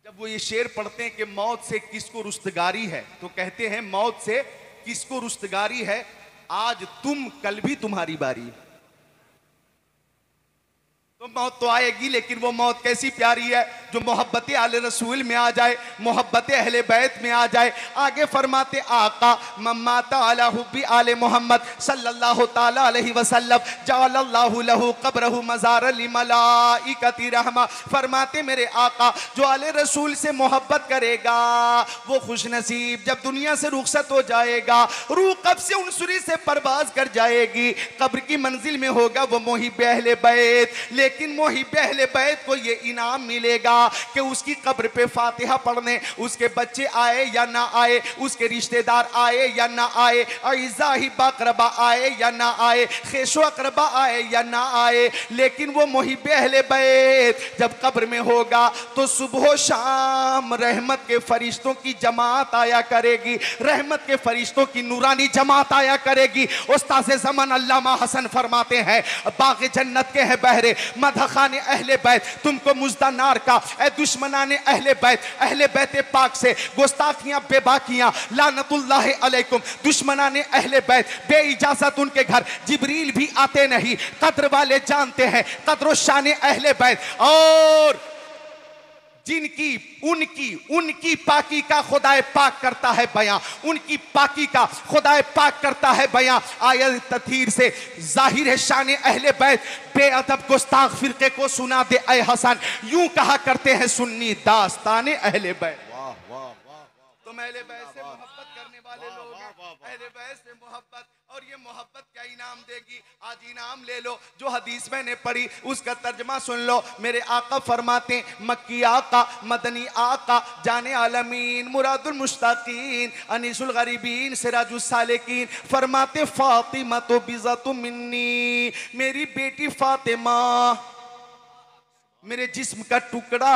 जब वो ये शेर पढ़ते हैं कि मौत से किसको रुस्तगारी है, तो कहते हैं मौत से किसको रुस्तगारी है, आज तुम कल भी तुम्हारी बारी। तो मौत तो आएगी, लेकिन वो मौत कैसी प्यारी है जो मोहब्बत आले रसूल में आ जाए, मोहब्बत अहले बैत में आ जाए। आगे फरमाते आका मम्माता अला हुब्बी आले मोहम्मद सल्लल्लाहु ताला अलैहि वसल्लम जअलल्लाहु लहु क़ब्रहु मज़ार लिमलाइकति रहमा। फरमाते मेरे आका जो आले रसूल से मोहब्बत करेगा वो खुश नसीब जब दुनिया से रुखसत हो जाएगा, रूह कब्र से उनसुरी से परवाज कर जाएगी, कब्र की मंजिल में होगा वो मुहिब्बे अहले बैत। लेकिन मुहिब्बे अहले बैत को ये इनाम मिलेगा कि उसकी कब्र पे फातिहा पढ़ने उसके बच्चे आए या ना आए, उसके रिश्तेदार आए या ना आए, अइज़ा ही बाक़रबा आए या ना आए, खेशो अक़रबा आए या ना आए, लेकिन वो मुहिब्बे अहले बैत जब कब्र में होगा तो सुबह शाम रहमत के फरिश्तों की जमात आया करेगी, रहमत के फरिश्तों की नूरानी जमात आया करेगी। उस्ताद ज़मान अल्लामा हसन फरमाते हैं, बाग़ जन्नत के हैं बहरे मदखाने अहले बैत, तुमको मुज़्दा नार का ए दुश्मनाने अहले बैत पाक से गुस्ताखियां बेबाकियां लानतुल्लाह अलैकुम। दुश्मनाने अहले बैत बे इजाजत उनके घर जिब्रील भी आते नहीं। कद्र वाले जानते हैं कद्र शान अहले बैत, और जिनकी उनकी पाकी का खुदाए पाक करता है बयां, उनकी पाकी का खुदाए पाक करता है बयां। आयत तथीर से जाहिर है शान अहले बैत बेअदब गुस्ताख फिरके को सुना दे ऐ हसन, यूं कहा करते हैं सुन्नी दास्तान अहले बैत। तुम अहले बैत से मोहब्बत करने वाले लोग हैं, अहले बैत से मोहब्बत, और ये मोहब्बत क्या इनाम देगी? आज इनाम ले लो। जो हदीस मैंने पढ़ी उसका तर्जमा सुन लो। मेरे आका फरमाते, मक्की आका मदनी आका जाने आलमीन मुरादुल मुश्ताकीन अनीसुल गरीबीन सिराजुल सालिकीन, फरमाते फातिमा तो बिज़ातु मिन्नी, मेरी बेटी फातिमा मेरे जिस्म का टुकड़ा।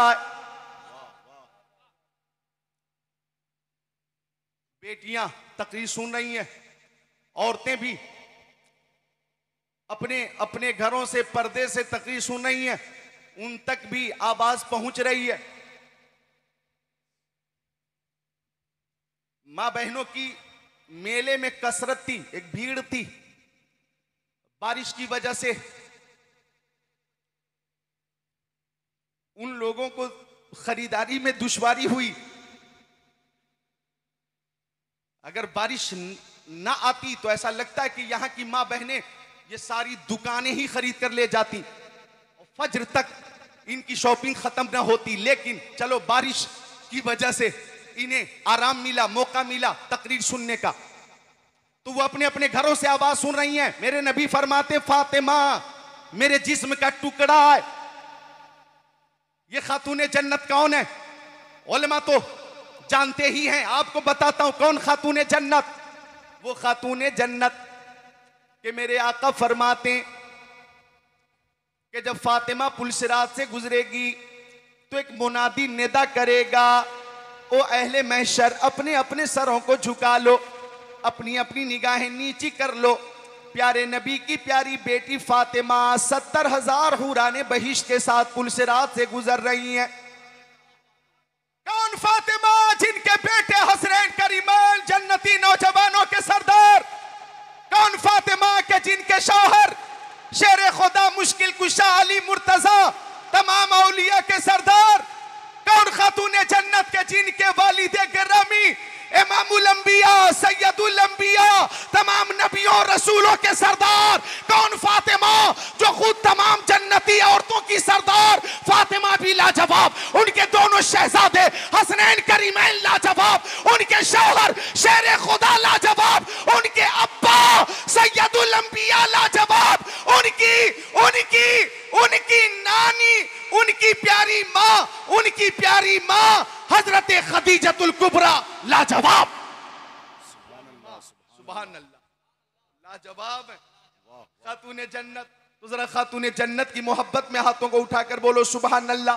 बेटियां तकरीर सुन रही हैं, औरतें भी अपने अपने घरों से पर्दे से तकरीर सुन रही हैं, उन तक भी आवाज पहुंच रही है। मां बहनों की मेले में कसरत थी, एक भीड़ थी। बारिश की वजह से उन लोगों को खरीदारी में दुश्वारी हुई। अगर बारिश ना आती तो ऐसा लगता है कि यहां की मां बहनें ये सारी दुकानें ही खरीद कर ले जाती और फज्र तक इनकी शॉपिंग खत्म ना होती। लेकिन चलो बारिश की वजह से इन्हें आराम मिला, मौका मिला तकरीर सुनने का, तो वो अपने अपने घरों से आवाज सुन रही हैं। मेरे नबी फरमाते, फातिमा मेरे जिस्म का टुकड़ा है। ये खातूने जन्नत कौन है? उलमा तो जानते ही हैं, आपको बताता हूं कौन खातूने जन्नत। वो खातूने जन्नत के मेरे आका फरमाते कि जब फातिमा पुलसिरात से गुजरेगी तो एक मुनादी निदा करेगा, ओ अहले महशर अपने अपने सरों को झुका लो, अपनी अपनी निगाहें नीची कर लो। प्यारे नबी की प्यारी बेटी फातिमा 70,000 हुराने बहिश्त के साथ पुलसिरात से गुजर रही हैं। कौन फातिमा? जिनके बेटे हसनैन करीमैन जन्नती नौजवानों के सरदार। कौन फातिमा के जिनके शौहर शेर खुदा मुश्किल कुशा अली मुर्तजा तमाम औलिया के सरदार। कौन खातूने जन्नत के जिनके वालिदे गिरामी इमामुल अंबिया सैयदुल अंबिया तमाम नबियों रसूलों के सरदार। कौन फातिमा जो खुद तमाम जन्नती औरतों की सरदार। फातिमा भी लाजवाब, उनके दोनों शहजादे हसनैन करीमैन लाजवाब, उनके शौहर शेर खुदा लाजवाब, उनके अब्बा सैयदुल अंबिया लाजवाब, उनकी उनकी उनकी नानी उनकी प्यारी माँ हजरत खदीजतुल कुबरा लाजवाब। सुभान अल्लाह, लाजवाब है खातूने जन्नत। तो जरा खातूने जन्नत की मोहब्बत में हाथों को उठाकर बोलो सुभान अल्लाह।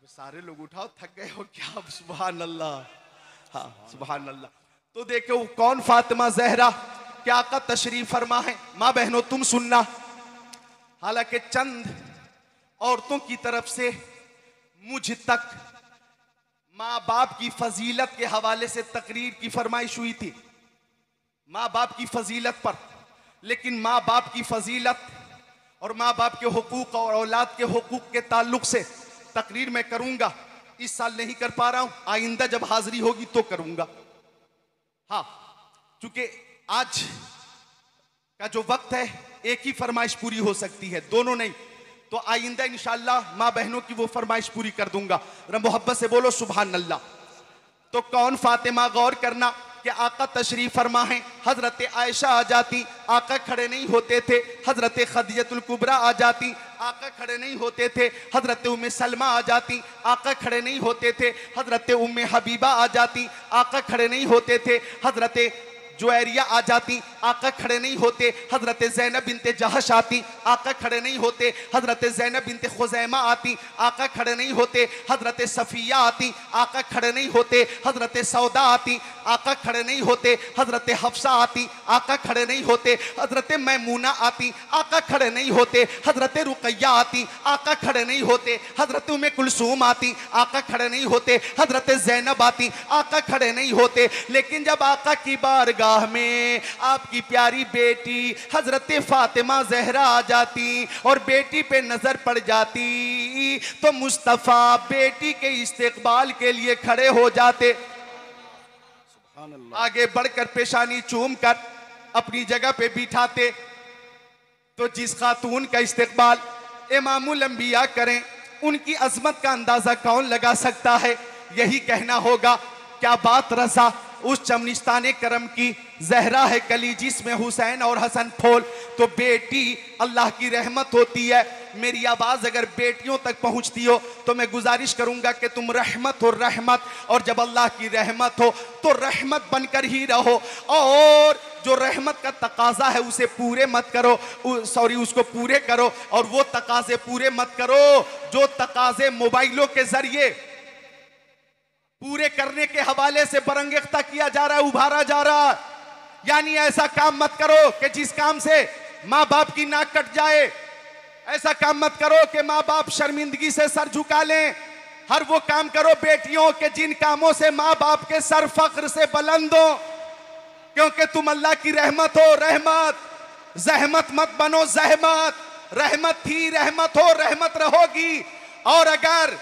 सारे लोग उठाओ, थक गए हो क्या? सुभान अल्लाह, हाँ सुभान अल्लाह। तो देखो कौन फातिमा जहरा क्या आका तशरीफ फरमा है। माँ बहनों तुम सुनना, हालांकि चंद औरतों की तरफ से मुझ तक माँ बाप की फजीलत के हवाले से तकरीर की फरमाइश हुई थी, माँ बाप की फजीलत पर। लेकिन माँ बाप की फजीलत और माँ बाप के हुकूक और औलाद के हुकूक के ताल्लुक से तकरीर मैं करूंगा। इस साल नहीं कर पा रहा हूं, आइंदा जब हाजिरी होगी तो करूंगा। हाँ, चूंकि आज का जो वक्त है एक ही फरमाइश पूरी हो सकती है, दोनों नहीं। तो आइंदा इंशाअल्लाह माँ बहनों की वो फरमाइश पूरी कर दूंगा। मोहब्बत से बोलो सुभान अल्लाह। तो कौन फातिमा? गौर करना कि आका तशरीफ फरमा है। हजरत आयशा आ जाती, आका खड़े नहीं होते थे। हजरत खदीजतुल कुबरा आ जाती, आका खड़े नहीं होते थे। हजरत उम्मे सलमा आ जाती, आका खड़े नहीं होते थे। हजरत उम्मे हबीबा आ जाती, आका खड़े नहीं होते थे। हजरत जुएरिया आ जाती, आका खड़े नहीं होते, हजरत ज़ैनब बिनते जहश आती, आका खड़े नहीं होते, हजरत ज़ैनब बिनते खुज़ैमा आती, आका खड़े नहीं होते, हजरत सफ़िया आती, आका खड़े नहीं होते, हजरत सौदा आती, आका खड़े नहीं होते, हजरत हफ्सा आती, आका खड़े नहीं होते, हजरत मैमूना आती, आका खड़े नहीं होते, हजरत रुकैया आती, आका खड़े नहीं होते, हजरत उम्मे कुलसूम आती, आका खड़े नहीं होते, हजरत ज़ैनब आती, आका खड़े नहीं होते। लेकिन जब आका की बारगाह में आपकी प्यारी बेटी हजरत फातिमा ज़हरा आ जाती और बेटी पे नजर पड़ जाती तो मुस्तफ़ा बेटी के इस्तेकबाल के लिए खड़े हो जाते, आगे बढ़कर पेशानी चूम कर अपनी जगह पे बिठाते। तो जिस खातून का इस्तेकबाल इमामुल अंबिया करें, उनकी अजमत का अंदाजा कौन लगा सकता है? यही कहना होगा, क्या बात रसा उस चमनिस्ताने करम की, जहरा है कली जिसमें हुसैन और हसन फोल। तो बेटी अल्लाह की रहमत होती है। मेरी आवाज़ अगर बेटियों तक पहुंचती हो तो मैं गुजारिश करूंगा कि तुम रहमत हो रहमत, और जब अल्लाह की रहमत हो तो रहमत बनकर ही रहो। और जो रहमत का तकाजा है उसे पूरे मत करो, उसको पूरे करो, और वो तकाजे पूरे मत करो जो तकाजे मोबाइलों के जरिए पूरे करने के हवाले से बरंगेख्ता किया जा रहा है, उभारा जा रहा है। यानी ऐसा काम मत करो कि जिस काम से माँ बाप की नाक कट जाए, ऐसा काम मत करो कि माँ बाप शर्मिंदगी से सर झुका लें। हर वो काम करो बेटियों के जिन कामों से माँ बाप के सर फख्र से बुलंद हो, क्योंकि तुम अल्लाह की रहमत हो रहमत। जहमत मत बनो जहमत, रहमत थी रहमत हो रहमत रहोगी। और अगर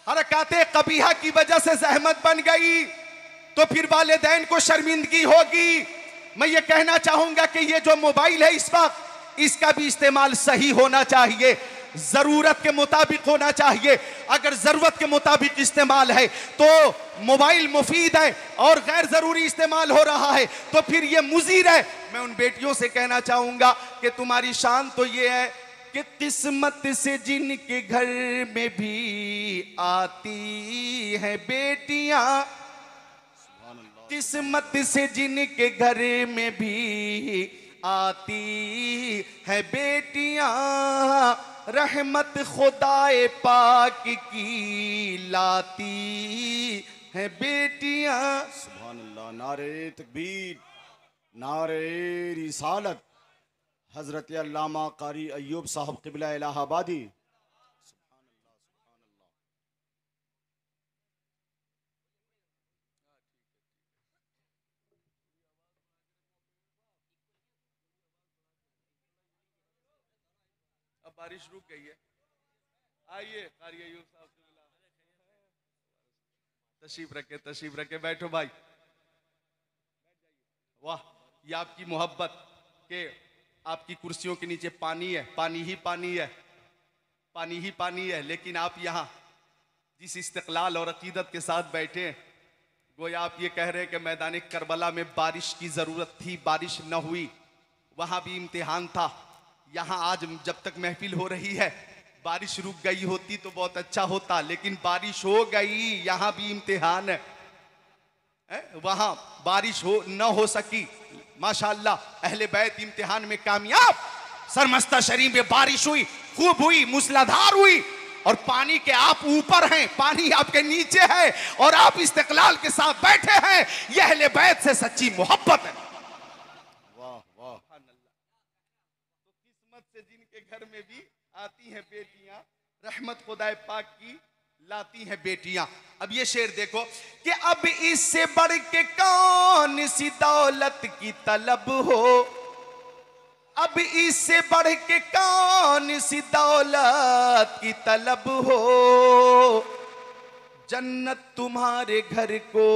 हरकाते कबीहा की वजह से जहमत बन गई तो फिर वालिदैन को शर्मिंदगी होगी। मैं ये कहना चाहूंगा कि ये जो मोबाइल है इस वक्त, इसका भी इस्तेमाल सही होना चाहिए, जरूरत के मुताबिक होना चाहिए। अगर जरूरत के मुताबिक इस्तेमाल है तो मोबाइल मुफीद है, और गैर जरूरी इस्तेमाल हो रहा है तो फिर ये मुजीर है। मैं उन बेटियों से कहना चाहूंगा कि तुम्हारी शान तो ये है कि किस्मत से जिनके घर में भी आती हैं बेटियां, किस्मत से जिनके घर में भी आती है बेटियां, रहमत खुदाए पाक की लाती है बेटियां। सुभान अल्लाह। नारे तकबीर, नारे रिसालत। हजरत अल्लामा कारी अय्यूब साहब क़िबला इलाहाबादी। अब बारिश रुक गई है, आइए कारी अय्यूब साहब तशरीफ रखे बैठो भाई। वाह, ये आपकी मोहब्बत के आपकी कुर्सियों के नीचे पानी है, पानी ही पानी है, पानी ही पानी है। लेकिन आप यहाँ जिस इस्तिक़लाल और अकीदत के साथ बैठे हैं, गोया आप ये कह रहे हैं कि मैदान करबला में बारिश की ज़रूरत थी, बारिश न हुई, वहाँ भी इम्तिहान था। यहाँ आज जब तक महफिल हो रही है, बारिश रुक गई होती तो बहुत अच्छा होता, लेकिन बारिश हो गई, यहाँ भी इम्तिहान है। वहाँ बारिश न हो सकी, माशाअल्लाह अहले बैत इम्तिहान में कामयाब। सरमस्ता शरीफ में बारिश हुई, खूब हुई, मूसलाधार हुई, और पानी के आप ऊपर हैं, पानी आपके नीचे है, और आप इस्तिक़लाल के साथ बैठे हैं। यह अहले बैत से सच्ची मोहब्बत है। वाह वाह। तो किस्मत से जिनके घर में भी आती हैं बेटियां, रहमत खुदाए पाक की लाती हैं बेटियां। अब ये शेर देखो कि अब इससे बढ़ के कौन सी दौलत की तलब हो, अब इससे बढ़ के कौन सी दौलत की तलब हो, जन्नत तुम्हारे घर को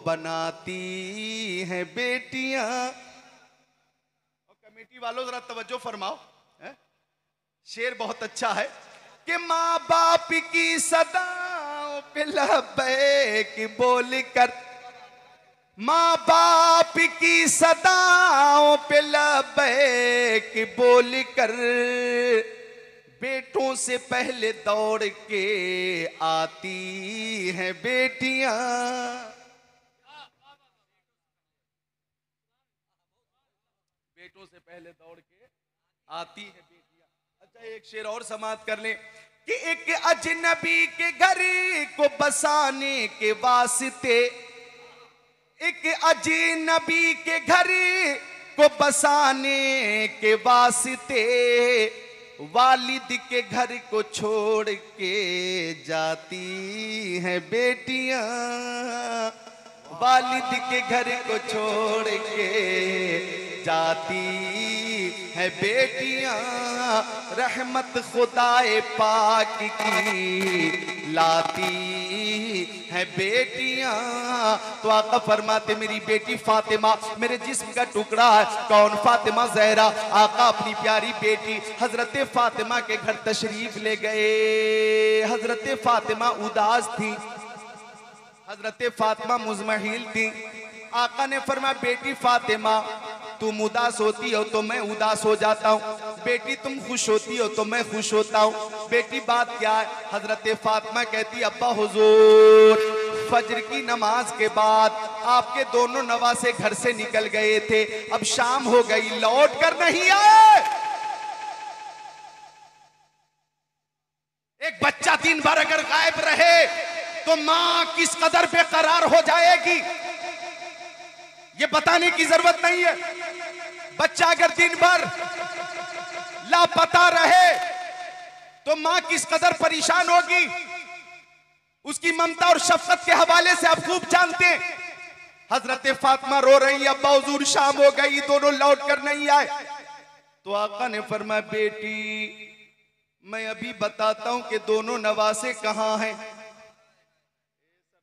बनाती हैं बेटियां। और कमेटी वालों जरा तवज्जो फरमाओ, शेर बहुत अच्छा है कि माँ बाप की सदाओं पे लबैक बोल कर, माँ बाप की सदाओं पे लबैक बोल कर, बेटों से पहले दौड़ के आती हैं बेटियां। बेटों से पहले दौड़ के आती है बेटियां। अच्छा, एक शेर और समाप्त कर ले कि एक अजनबी के घर को बसाने के वास्ते, एक अजनबी के घर को बसाने के वास्ते वालिद के घर को छोड़ के जाती हैं बेटियां, वालिद के घर को छोड़ के जाती है बेटियां, रहमत खुदाए पाक की लाती है बेटियां। तो आका फरमाते मेरी बेटी फातिमा मेरे जिस्म का टुकड़ा है। कौन? फातिमा ज़हरा। आका अपनी प्यारी बेटी हजरत फातिमा के घर तशरीफ ले गए। हजरत फातिमा उदास थी, हजरत फातिमा मुज़महिल थी। आका ने फरमाया बेटी फातिमा तुम उदास होती हो तो मैं उदास हो जाता हूँ, बेटी तुम खुश होती हो तो मैं खुश होता हूँ। बेटी बात क्या है? हजरत फातिमा कहती अब्बा हुजूर फजर की नमाज के बाद आपके दोनों नवासे घर से निकल गए थे, अब शाम हो गई लौट कर नहीं आए। एक बच्चा दिन भर अगर गायब रहे तो मां किस कदर बेकरार हो जाएगी ये बताने की जरूरत नहीं है। बच्चा अगर दिन भर लापता रहे तो मां किस कदर परेशान होगी, उसकी ममता और शफकत के हवाले से आप खूब जानते हैं। हजरत फातिमा रो रही, अब्बा हुजूर शाम हो गई दोनों लौट कर नहीं आए। तो आका ने फरमाया बेटी मैं अभी बताता हूं कि दोनों नवासे कहां हैं।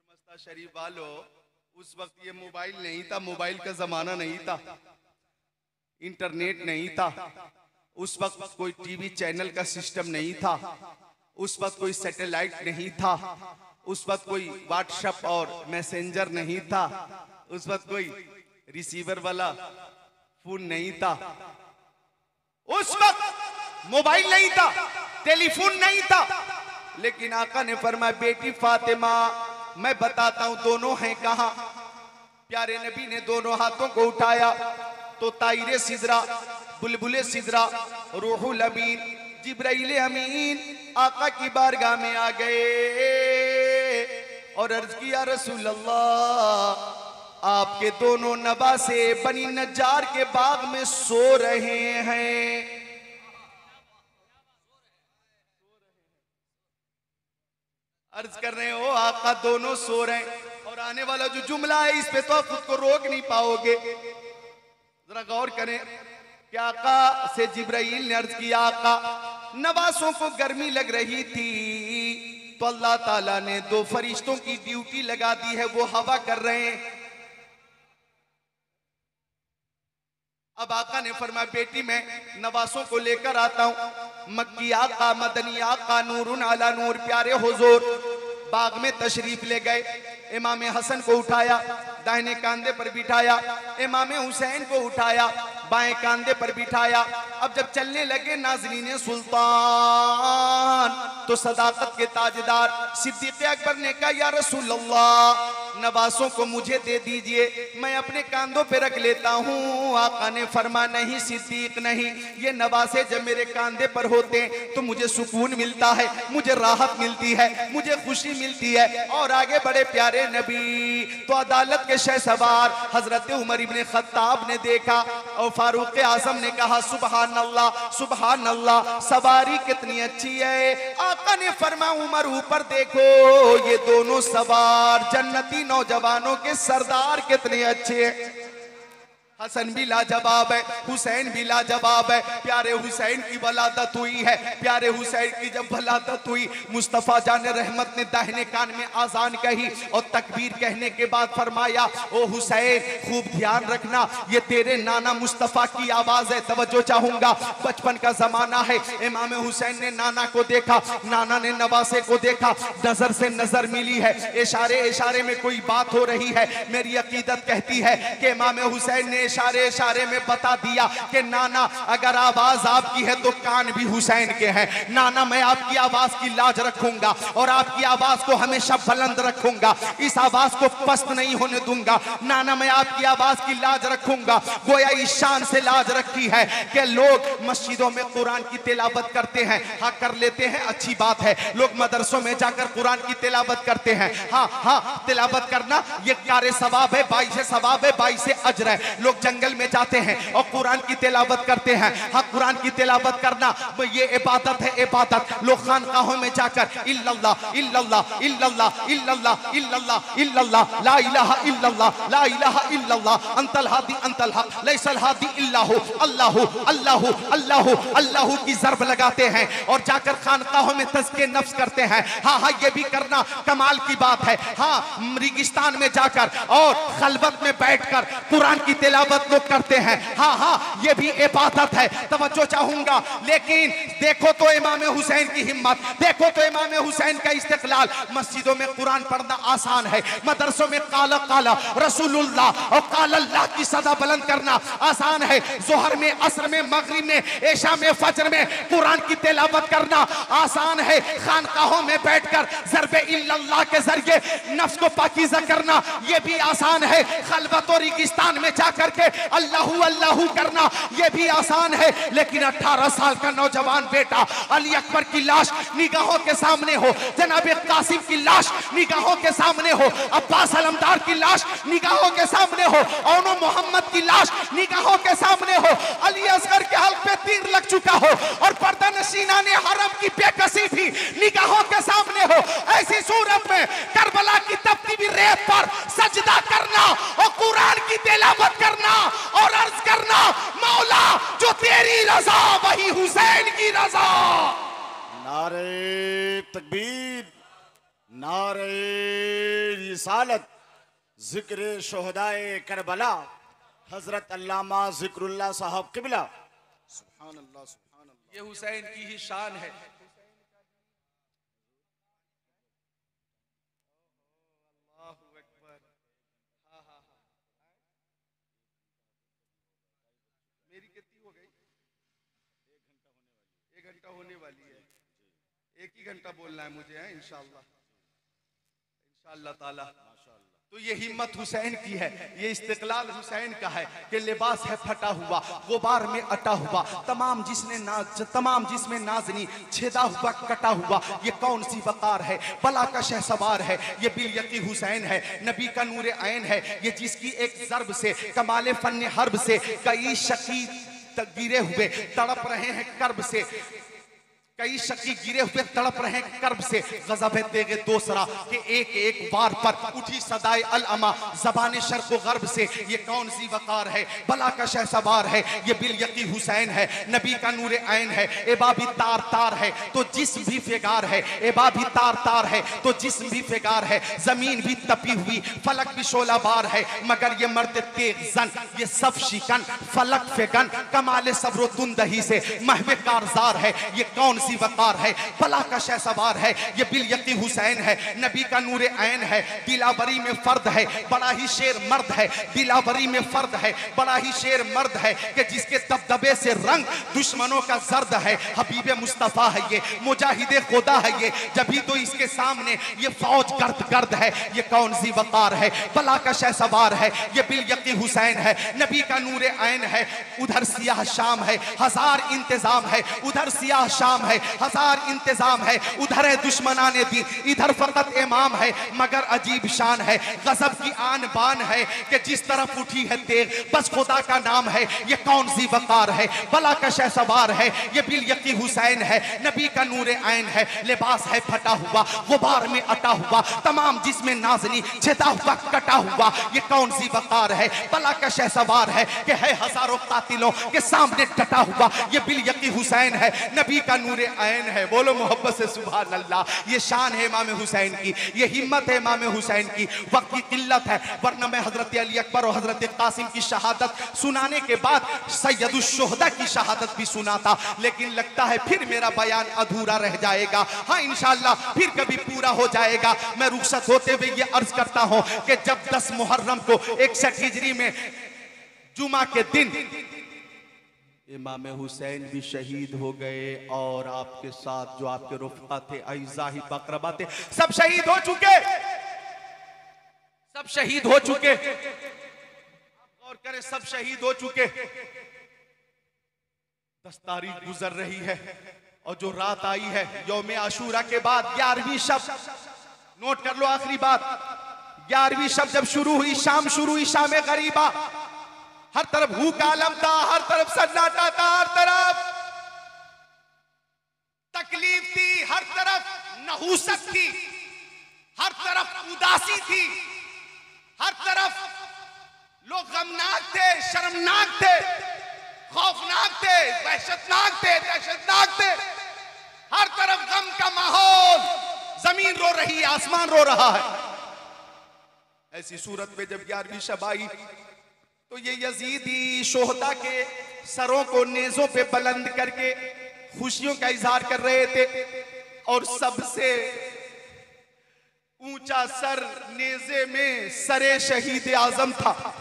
सरमस्ता शरीफ वालों, उस वक्त ये मोबाइल नहीं था, मोबाइल का जमाना नहीं था, इंटरनेट नहीं था, उस वक्त कोई टीवी चैनल का सिस्टम नहीं था, उस वक्त कोई सैटेलाइट नहीं था, उस वक्त कोई व्हाट्सएप और मैसेंजर नहीं था, उस वक्त कोई रिसीवर वाला फोन नहीं था, उस वक्त मोबाइल नहीं था, टेलीफोन नहीं था। लेकिन आका ने फरमाया बेटी फातिमा मैं बताता हूं दोनों हैं कहां। प्यारे नबी ने दोनों हाथों को उठाया तो ताइरे सिदरा, बुलबुले सिदरा, रूहुल अमीन, जिब्राइल अमीन आका की बारगाह में आ गए और अर्ज किया रसूल अल्लाह आपके दोनों नवासे बनी नज्जार के बाग में सो रहे हैं। अर्ज कर रहे हो आका दोनों सो रहे हैं। और आने वाला जो जुमला है इस पे तो आप खुद को रोक नहीं पाओगे, जरा गौर करें कि आका से जिब्राइल ने अर्ज किया आका नवासों को गर्मी लग रही थी तो अल्लाह ताला ने दो फरिश्तों की ड्यूटी लगा दी है, वो हवा कर रहे हैं। अब आका ने फरमाया बेटी मैं नवासों को लेकर आता हूं। मक्की आका, मदनी आका, नूरुन अला नूर प्यारे हुजूर बाग में तशरीफ ले गए। इमाम हसन को उठाया, दाहिने कांधे पर बिठाया, इमाम हुसैन को उठाया, बाएं कांधे पर बिठाया। अब जब चलने लगे नाज़रीन सुल्तान तो सदाकत के ताजदार सिद्दीक़ अकबर ने कहा या रसूल अल्लाह नवासों को मुझे दे दीजिए, मैं अपने कांधों पे रख लेता हूँ। आका ने फरमाया नहीं सिद्दीक नहीं, ये नवासे जब मेरे कांधे पर होते हैं तो मुझे सुकून मिलता है, मुझे राहत मिलती है, मुझे खुशी मिलती है। और आगे बड़े प्यारे नबी तो अदालत के शहसवार हजरत उमर इब्ने खत्ताब ने देखा और फारूक आजम ने कहा सुबहान अल्लाह सुबहान अल्लाह, सवारी कितनी अच्छी है। आका ने फरमाया उमर ऊपर देखो, ये दोनों सवार जन्नती नौजवानों के सरदार कितने अच्छे हैं। हसन भी लाजवाब है, हुसैन भी लाजवाब है। प्यारे हुसैन की वलादत हुई है, प्यारे हुसैन की जब वलादत हुई मुस्तफ़ा जान रहमत ने दाहिने कान में आजान कही और तकबीर कहने के बाद फरमाया ओ हुसैन खूब ध्यान रखना, ये तेरे नाना मुस्तफ़ा की आवाज है, तवज्जो चाहूंगा। बचपन का जमाना है, इमाम हुसैन ने नाना को देखा, नाना ने नवासे को देखा, नजर से नजर मिली है, इशारे इशारे में कोई बात हो रही है। मेरी अकीदत कहती है कि इमाम हुसैन ने इशारे इशारे में बता दिया कि नाना अगर आवाज आपकी है तो कान भी हुसैन के हैं। नाना मैं आपकी आवाज की लाज रखूंगा और आपकी आवाज को हमेशा बुलंद रखूंगा, इस आवाज को पस्त नहीं होने दूंगा। नाना मैं आपकी आवाज की लाज रखूंगा। गोया इस शान से लाज रखी है कि लोग मस्जिदों में कुरान की तिलावत करते हैं, हाँ कर लेते हैं, अच्छी बात है। लोग मदरसों में जाकर कुरान की तिलावत करते हैं, हाँ तिलावत करना ये कार्य सवाब है, 22 सवाब है, 22 अजर है। लोग जंगल में जाते हैं और कुरान की तिलावत करते हैं, हाँ कुरान की तिलावत करना ये इबादत है, इबादत। लोग खानकाहों में जाकर इल्लल्लाह इल्लल्लाह इल्लल्लाह इल्लल्लाह इल्लल्लाह इल्लल्लाह ला इलाहा इल्लल्लाह ला इलाहा इल्लल्लाह अंतल हादी अंतल हक लैसल हादी इल्लाहु अल्लाहु अल्लाहु अल्लाहु अल्लाहु की ज़रब लगाते हैं और जाकर खानकाहों में तज़किए नफ्स करते हैं। हाँ ये भी करना कमाल की बात है। हाँ रेगिस्तान में जाकर और खलवत में बैठकर कुरान की तिलावत लोग करते हैं, हाँ ये भी इबादत है। तवज्जो चाहूंगा, लेकिन देखो तो इमाम हुसैन की हिम्मत, देखो तो इमाम हुसैन का इस्तिक़लाल। मस्जिदों में कुरान पढ़ना आसान है, मदरसों में काला काला रसूलुल्लाह और काला अल्लाह की सदा बुलंद करना आसान है। जोहर में, असर में, मगरिब में, ऐशा में, फजर में कुरान की तिलावत करना आसान है। खानकाहों में बैठकर ज़रबे इल्लल्लाह के जरिए नफ्स को पाकीज़ा करना ये भी आसान है। खलवत और रेगिस्तान में जाकर के अल्लाहू अल्लाहू करना ये भी आसान है। लेकिन 18 साल का नौजवान बेटा अली अकबर की लाश निगाहों के सामने हो, जनाब कासिम की लाश निगाहों के सामने हो, अब्बास अलमदार की लाश निगाहों के सामने हो, औनो मोहम्मद की लाश निगाहों के सामने हो, अली असगर के हल्क पे तीर लग चुका हो और पर्दा नशीना ने हरम की बेकसी भी निगाहों के सामने हो। ऐसी सूरत में करबला की तपती हुई रेत पर सजदा करना और कुरान की तिलावत करना और अर्ज करना, मौला जो तेरी रजा वही हुसैन की रजा। नारे तकबीर, नारे रिसालत, जिक्र शोहदाए करबला, हजरत अल्लामा जिक्रुल्लाह साहब किबला। सुभान अल्लाह, सुभान अल्लाह। ये हुसैन की ही शान है। मेरी कितनी हो गई? 1 घंटा होने वाली है। 1 ही घंटा बोलना है मुझे, है इंशाअल्लाह, इंशाअल्लाह ताला। तो ये हिम्मत हुसैन की है, ये इस्तिक़लाल हुसैन का है कि लिबास है फटा हुआ, गुबार में अटा हुआ, तमाम जिसमें नाज़नी छेदा हुआ, कटा हुआ। ये कौन सी वक़ार है, बला का शहसवार है, ये बिल यकी हुसैन है, नबी का नूर ऐन है, ये जिसकी एक ज़रब से, कमाल फन हर्ब से कई शकी गिरे हुए तड़प रहे हैं कर्ब से, कई शकी गिरे हुए तड़प रहे कर्ब से। गज़ब है तेगे दोसरा के एक एक बार पर उठी सदाए अल अमा ज़बान शर्क़ व गर्ब से। ये कौन सी वक़ार है, बला का शहसवार है, ये बिल यकी हुसैन है, नबी का नूर ऐन है। एबा भी तार तार है तो जिस्म भी फिगार है, एबा भी तार तार है तो जिस्म भी फिगार है। ज़मीन भी तपी हुई, फलक भी शोला बार है, मगर ये मर्द तेग जन, ये सब शिकन फलक फिगन, कमाल सब्र तुंदही से महवे कारजार है। ये कौन सी वक़ार है, बला का शहसवार है, ये बिल यकी हुसैन है, नबी का नूर ऐन है। दिलावरी में फर्द है, बड़ा ही शेर मर्द है, दिलावरी में फर्द है, बड़ा ही शेर मर्द है कि जिसके दबदबे से रंग दुश्मनों का जर्द है। हबीब मुस्तफ़ा है ये, मुजाहिदे खुदा है ये, जभी तो इसके सामने ये फौज गर्द गर्द है। ये कौन सी वक़ार है, बला का शहसवार है, ये बिल यकी हुसैन है, नबी का नूर ऐन है। उधर सियाह शाम है, हजार इंतजाम है, उधर सियाह शाम है, हजार इंतजाम है, उधर है दुश्मनाने दी, इधर फकत इमाम है, मगर अजीब शान है, गजब की आन बान है कि जिस तरफ उठी है तेग बस खुदा का नाम है। ये कौन सी वक़ार है, बला का शहसवार है, ये बिल यकी हुसैन है, नबी का नूर ऐन है। लिबास है फटा हुआ, गुबार में अटा हुआ, तमाम जिसमें नाज़नी छेदा हुआ, कटा हुआ। ये कौन सी वक़ार है, बला का शहसवार है कि है हजारों कातिलों के सामने डटा हुआ। ये बिल यकी हुसैन है, नबी का नूर ऐन है। बोलो मोहब्बत से सुभान अल्लाह। ये शान है इमाम हुसैन की, ये हिम्मत है इमाम हुसैन की। वक्त की किल्लत है, वरना मैं हजरत अली अकबर और हजरत कासिम की शहादत सुनाने के बाद सैयदुश्शुहदा की शहादत भी सुनाता, लेकिन लगता है फिर मेरा बयान अधूरा रह जाएगा। हाँ इंशाअल्लाह फिर कभी पूरा हो जाएगा। मैं रुखसत होते हुए ये अर्ज करता हूँ कि जब 10 मुहर्रम को 61 हिजरी में जुमा के दिन इमाम हुसैन भी शहीद हो गए और आपके साथ जो आपके रुफा थे, अइज़ा बकरबा थे, सब शहीद हो चुके, सब शहीद हो चुके। और करें, सब शहीद हो चुके। 10 तारीख गुजर रही है और जो रात आई है यौम आशूरा के बाद 11वीं शब, नोट कर लो आखिरी बात, 11वीं शब जब शुरू हुई, शाम शुरू हुई, शाम गरीबा, हर तरफ भूख आलम था, हर तरफ सन्नाटा था, हर तरफ तकलीफ थी, हर तरफ नहूसत थी, हर तरफ उदासी थी, हर तरफ लोग गमनाक थे, शर्मनाक थे, खौफनाक थे, वहशतनाक थे, दहशतनाक थे, हर तरफ गम का माहौल, जमीन रो रही है, आसमान रो रहा है। ऐसी सूरत में जब 11वीं शब आई तो ये यजीदी शोहदा के सरों को नेज़ों पे बुलंद करके खुशियों का इजहार कर रहे थे और सबसे ऊंचा सर नेज़े में सरे शहीद आजम था।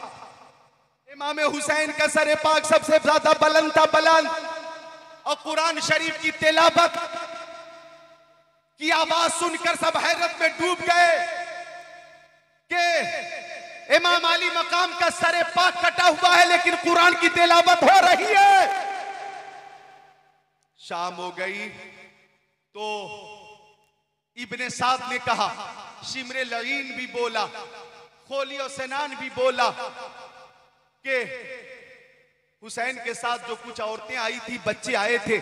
इमाम हुसैन का सरे पाक सबसे ज्यादा बुलंद था, बुलंद। और कुरान शरीफ की तिलावत की आवाज सुनकर सब हैरत में डूब गए कि इमाम अली मकाम का सरे पाक कटा हुआ है लेकिन कुरान की तिलावत हो रही है। शाम हो गई तो इब्ने साद ने कहा, शिमरे लगीन भी बोला, खोलियो सेनान भी बोला कि हुसैन के साथ जो कुछ औरतें आई थी, बच्चे आए थे,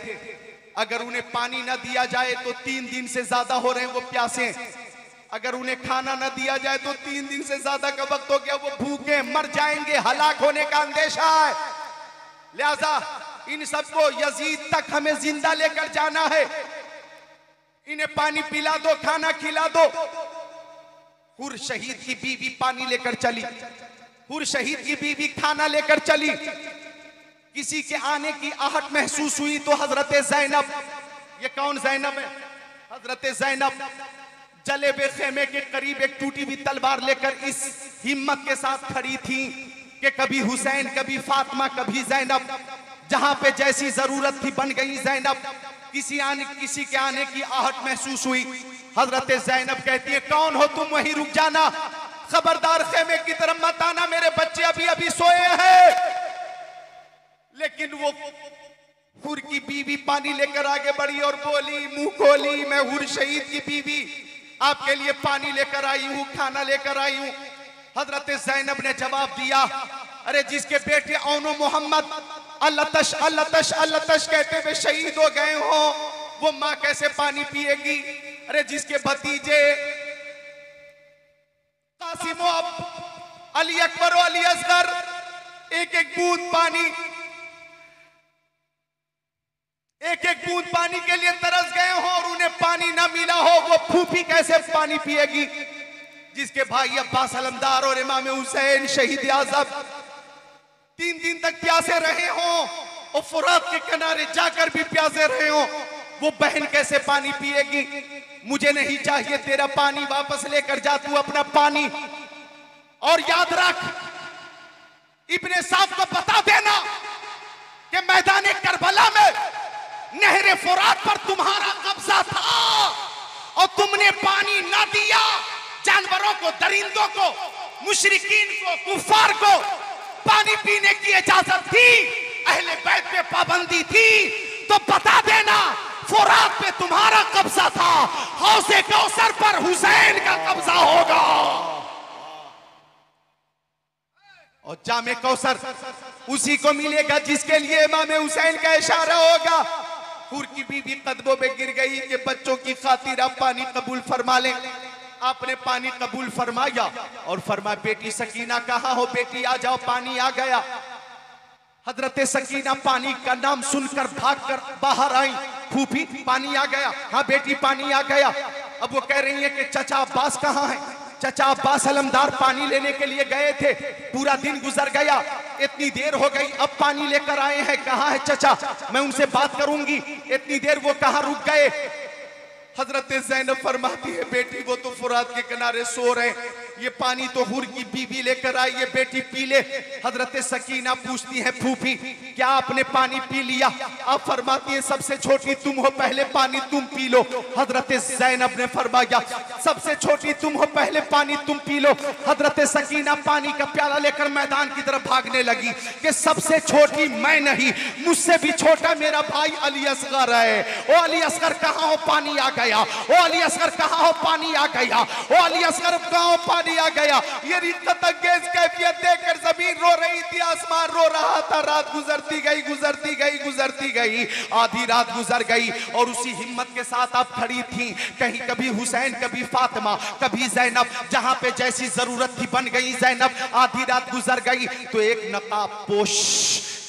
अगर उन्हें पानी न दिया जाए तो 3 दिन से ज्यादा हो रहे हैं वो प्यासे, अगर उन्हें खाना न दिया जाए तो 3 दिन से ज्यादा का वक्त हो गया, वो भूखे मर जाएंगे, हलाक होने का अंदेशा है। लिहाजा इन सबको यजीद तक हमें जिंदा लेकर जाना है, इन्हें पानी पिला दो, खाना खिला दो। हुर शहीद की बीवी पानी लेकर चली, हुर शहीद की बीवी खाना लेकर चली। किसी के आने की आहट महसूस हुई तो हजरत ज़ैनब, ये कौन ज़ैनब है? हजरत ज़ैनब जले हुए खेमे के करीब एक टूटी हुई तलवार लेकर इस हिम्मत के साथ खड़ी थी कि कभी हुसैन, कभी फातिमा, कभी ज़ैनब, जहां पे जैसी जरूरत थी बन गई ज़ैनब। किसी के आने की आहट महसूस हुई, हजरत ज़ैनब कहती है, कौन हो तुम? वहीं रुक जाना, खबरदार खेमे की तरफ मत आना, मेरे बच्चे अभी अभी सोए हैं। लेकिन वो हुर की बीवी पानी लेकर आगे बढ़ी और बोली, मुंह खोली, मैं हुर शहीद की बीवी आपके लिए पानी लेकर आई हूं, खाना लेकर आई हूं। हजरत ज़ैनब ने जवाब दिया, अरे जिसके बेटे औनो मोहम्मद अल्लातश अल्लातश अल्लातश कहते हुए शहीद हो गए हो, वो माँ कैसे पानी पिएगी? अरे जिसके भतीजे कासिम अली अकबर अली असगर एक एक बूंद पानी के लिए तरस गए हो और उन्हें पानी ना मिला हो, वो फूफी कैसे पानी पिएगी? जिसके भाई अब्बास अलमदार और इमाम हुसैन शहीद आज़म 3 दिन तक प्यासे रहे हो और फुरात के किनारे जाकर भी प्यासे रहे हो, वो बहन कैसे पानी पिएगी? मुझे नहीं चाहिए तेरा पानी, वापस लेकर जा तू अपना पानी। और याद रख, इब्ने साहब को बता देना कि मैदान करबला में नहरे फुरात पर तुम्हारा कब्जा था और तुमने पानी ना दिया। जानवरों को, दरिंदों को, मुशरिकीन को, कुफार को पानी पीने की इजाजत थी, अहले बैत पे पाबंदी थी, तो बता देना फुरात पे तुम्हारा कब्जा था, हौज़े कौसर पर हुसैन का कब्जा होगा। और जामे कौसर उसी को मिलेगा जिसके लिए इमाम हुसैन का इशारा होगा। हुर की बीवी कदमों में गिर गई कि बच्चों की खातिर आप पानी कबूल फरमा लें। आपने पानी कबूल फरमाया और फरमाया, बेटी सकीना कहाँ हो? बेटी आ जाओ, पानी आ गया। हजरत सकीना पानी का नाम सुनकर भागकर बाहर आई, फूफी पानी आ गया। हाँ बेटी पानी आ गया। अब वो कह रही है कि चचा अब्बास कहाँ है? चचा अब्बास अलमदार पानी लेने के लिए गए थे, पूरा दिन गुजर गया, इतनी देर हो गई, अब पानी लेकर आए हैं, कहाँ है चचा? मैं उनसे बात करूंगी। इतनी देर वो कहाँ रुक गए? हजरत ज़ैनब फरमाती है, बेटी वो तो फुरात के किनारे सो रहे, ये पानी तो हुर की बीबी लेकर आई, ये बेटी पी ले। हजरत सकीना पूछती है फूफी क्या आपने पानी पी लिया? आप फरमाती है सबसे छोटी तुम हो, पहले पानी तुम पी लो। हजरत ज़ैनब ने फरमाया सबसे छोटी तुम हो, पहले पानी तुम पी लो। हजरत सकीना पानी का प्याला लेकर मैदान की तरफ भागने लगी कि सबसे छोटी मैं नहीं, मुझसे भी छोटा मेरा भाई अली असगर है। ओ अली असगर कहाँ हो, पानी आ गया। ओ अली असगर कहाँ हो, पानी आ गया। ओ अली असगर कहाँ हो, पानी आ गया। ये रिक्कत अंगेज कैफियत देखकर जमीन रो रही थी, आसमान रो रहा था। रात गुजरती गई, गुजरती गई, गुजरती गई, आधी रात गुजर गई और उसी हिम्मत के साथ आप खड़ी थी। कहीं कभी हुसैन, कभी फातिमा, कभी ज़ैनब, जहां पे जैसी जरूरत थी बन गई ज़ैनब। आधी रात गुजर गई तो एक नकाब पोश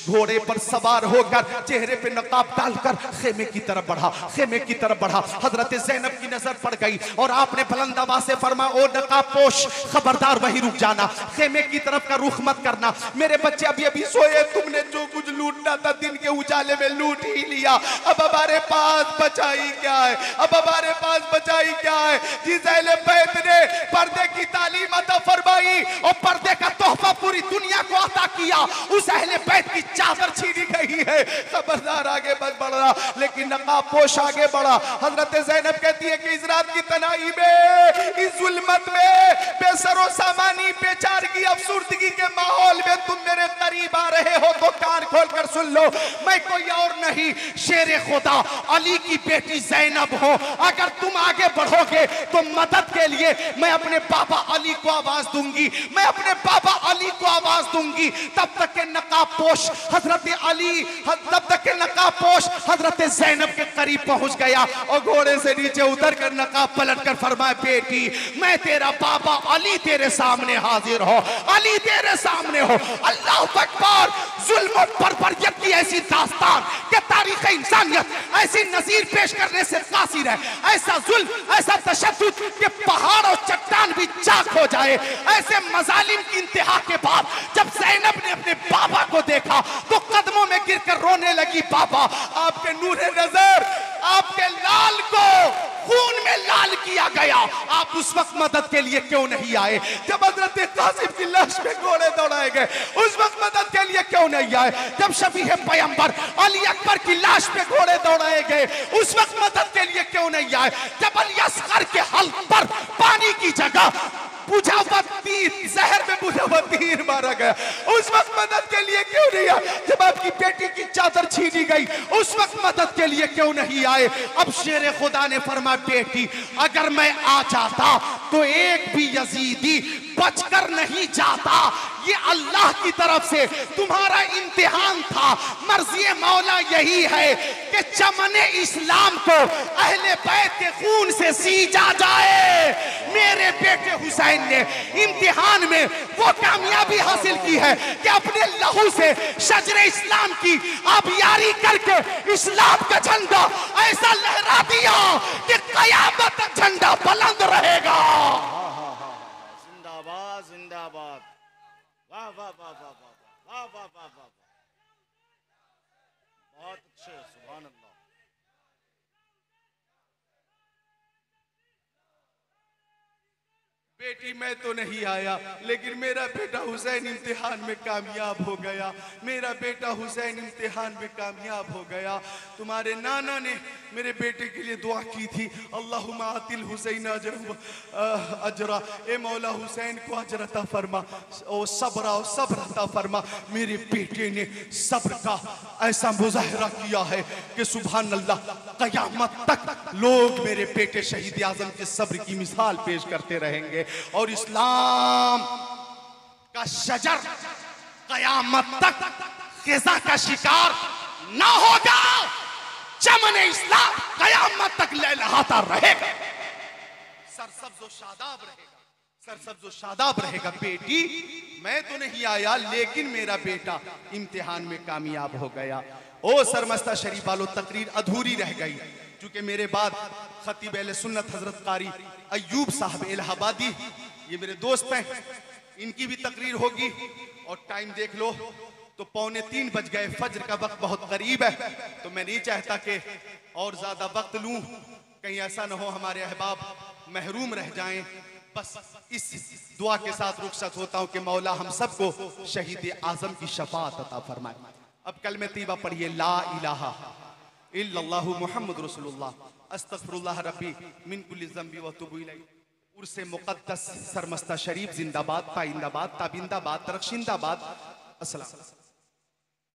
घोड़े पर सवार होकर चेहरे पे नकाब डालकर खेमे की तरफ बढ़ा, खेमे की तरफ बढ़ा। हजरत ज़ैनब की नजर पड़ गई और आपने बुलंद आवाज से फरमाया ओ नकाब पोश, खबरदार वहीं रुक जाना, खेमे की तरफ का रुख मत करना। मेरे बच्चे अभी अभी सोए, तुमने जो कुछ लूटना था दिन के उजाले में लूट ही लिया। अब हमारे पास बचाई क्या है? अब हमारे पास बचाई क्या है? जिस अहले बैत ने पर्दे की तालीम अता फरमाई और पर्दे का तोहफा पूरी दुनिया को अता किया, उस अहले बैत की चादर छीनी गई है। खबरदार आगे मत बढ़ना। लेकिन नकाब पोश आगे बढ़ा। हजरत ज़ैनब कहती है कि इस रात की तनाई में, इस जुल्मत में, बेसरो सामानी, बेचारगी, अफसुर्दगी के माहौल में तुम मेरे करीब आ रहे हो तो कान खोलकर सुन लो, मैं कोई और नहीं, शेर खुदा अली की बेटी ज़ैनब हो। अगर तुम आगे बढ़ोगे तो मदद के लिए मैं अपने पापा अली को आवाज दूंगी, मैं अपने पापा अली को आवाज दूंगी। तब तक के नकाब पोश हजरत अली, तब तक के नकाबपोश हजरत ज़ैनब के करीब पहुंच गया और घोड़े से नीचे उतर कर नकाब पलट कर फरमाया बेटी मैं तेरा पापा अली तेरे सामने हाजिर हो, अली तेरे सामने हो। अल्लाह अकबर। जुल्म और बर्बरियत की ऐसी दास्तान कि तारीख़ इंसानियत ऐसी नज़ीर पेश करने से कासिर है। ऐसा जुल्म, ऐसा तशद्दुद कि पहाड़ और चट्टान भी चाक हो जाए। ऐसे मजालिम की इंतहा के बाद जब ज़ैनब ने अपने बाबा को देखा तो कदमों में गिरकर रोने लगी। बाबा आपके नूरे नजर, आपके लाल को खून में लाल किया गया, आप उस वक्त मदद के लिए क्यों नहीं आए? जब हजरत कासिम की लाश पे घोड़े दौड़ाए गए उस वक्त मदद के लिए क्यों नहीं आए? जब शफीह पैगंबर अली अकबर की लाश पे घोड़े दौड़ाए गए उस वक्त मदद के लिए क्यों नहीं आए? जब अली असगर के हल्क पर पानी की जगह बुझा हुआ तीर, जहर में बुझा हुआ तीर मारा गया उस वक्त मदद के लिए क्यों नहीं आए? जब आपकी बेटी की चादर छीनी गई उस वक्त मदद के लिए क्यों नहीं आए? अब शेर खुदा ने फरमाया बेटी अगर मैं आ जाता तो एक भी यजीदी बचकर नहीं जाता। ये अल्लाह की तरफ से तुम्हारा इम्तिहान था। मर्ज़ी मौला यही है कि चमने इस्लाम को अहले बैत के खून से सींचा जाए। मेरे बेटे हुसैन ने इम्तिहान में वो कामयाबी हासिल की है कि अपने लहू से शजरे इस्लाम की आबियारी करके इस्लाम का झंडा ऐसा लहरा दिया कि क़यामत तक झंडा बुलंद रहेगा। जिंदाबाद जिंदाबाद। वाह वाह वाह वाह वाह वाह वाह वाह वाह, बहुत अच्छे, सुभान अल्लाह। बेटी मैं तो नहीं आया लेकिन मेरा बेटा हुसैन इम्तिहान में कामयाब हो गया, मेरा बेटा हुसैन इम्तिहान में कामयाब हो गया। तुम्हारे नाना ने मेरे बेटे के लिए दुआ की थी अल्लाहुम्मा आतिल हुसैन अजरा, ए मौला हुसैन को अजर अता फरमा, ओ सब्र अता फरमा। मेरे बेटे ने सब्र का ऐसा मुजाहरा किया है कि सुभान अल्लाह क़यामत तक लोग मेरे बेटे शहीद आज़म के सब्र की मिसाल पेश करते रहेंगे और इस्लाम का शजर क़यामत तक ख़िज़ा का शिकार ना होगा। चमन इस्लाम क़यामत तक लहलहाता रहेगा, सरसब्ज़ व शादाब रहेगा, सरसब्ज़ व शादाब रहेगा। बेटी मैं तो नहीं आया लेकिन मेरा बेटा इम्तिहान में कामयाब हो गया। ओ सरमस्ता शरीफ वालों, तकरीर अधूरी रह गई क्योंकि मेरे बाद खतीब अहले सुन्नत हजरत कारी अय्यूब साहब इलाहाबादी, ये मेरे दोस्त हैं, इनकी भी तकरीर होगी और टाइम देख लो तो 2:45 बज गए, फज्र का वक्त बहुत करीब है। तो मैं नहीं चाहता कि और ज़्यादा वक्त लूँ, कहीं ऐसा ना हो हमारे अहबाब महरूम रह जाएं। बस इस दुआ के साथ रुखसत होता हूं कि मौला हम सबको शहीद आजम की शफाअत अता फरमाए। अब कलमे तैयबा पढ़िए, ला इलाहा इल्लल्लाहु मुहम्मद रसूलुल्लाह अस्तगफिरुल्लाह रब्बी मिन कुल्ली ज़ंबी व अतूबु इलैह। उर्से मुक़द्दस सरमस्ता शरीफ जिंदाबाद, पाइंदाबाद, ताबिंदाबाद, तरक्शिंदाबाद। अस्सलाम।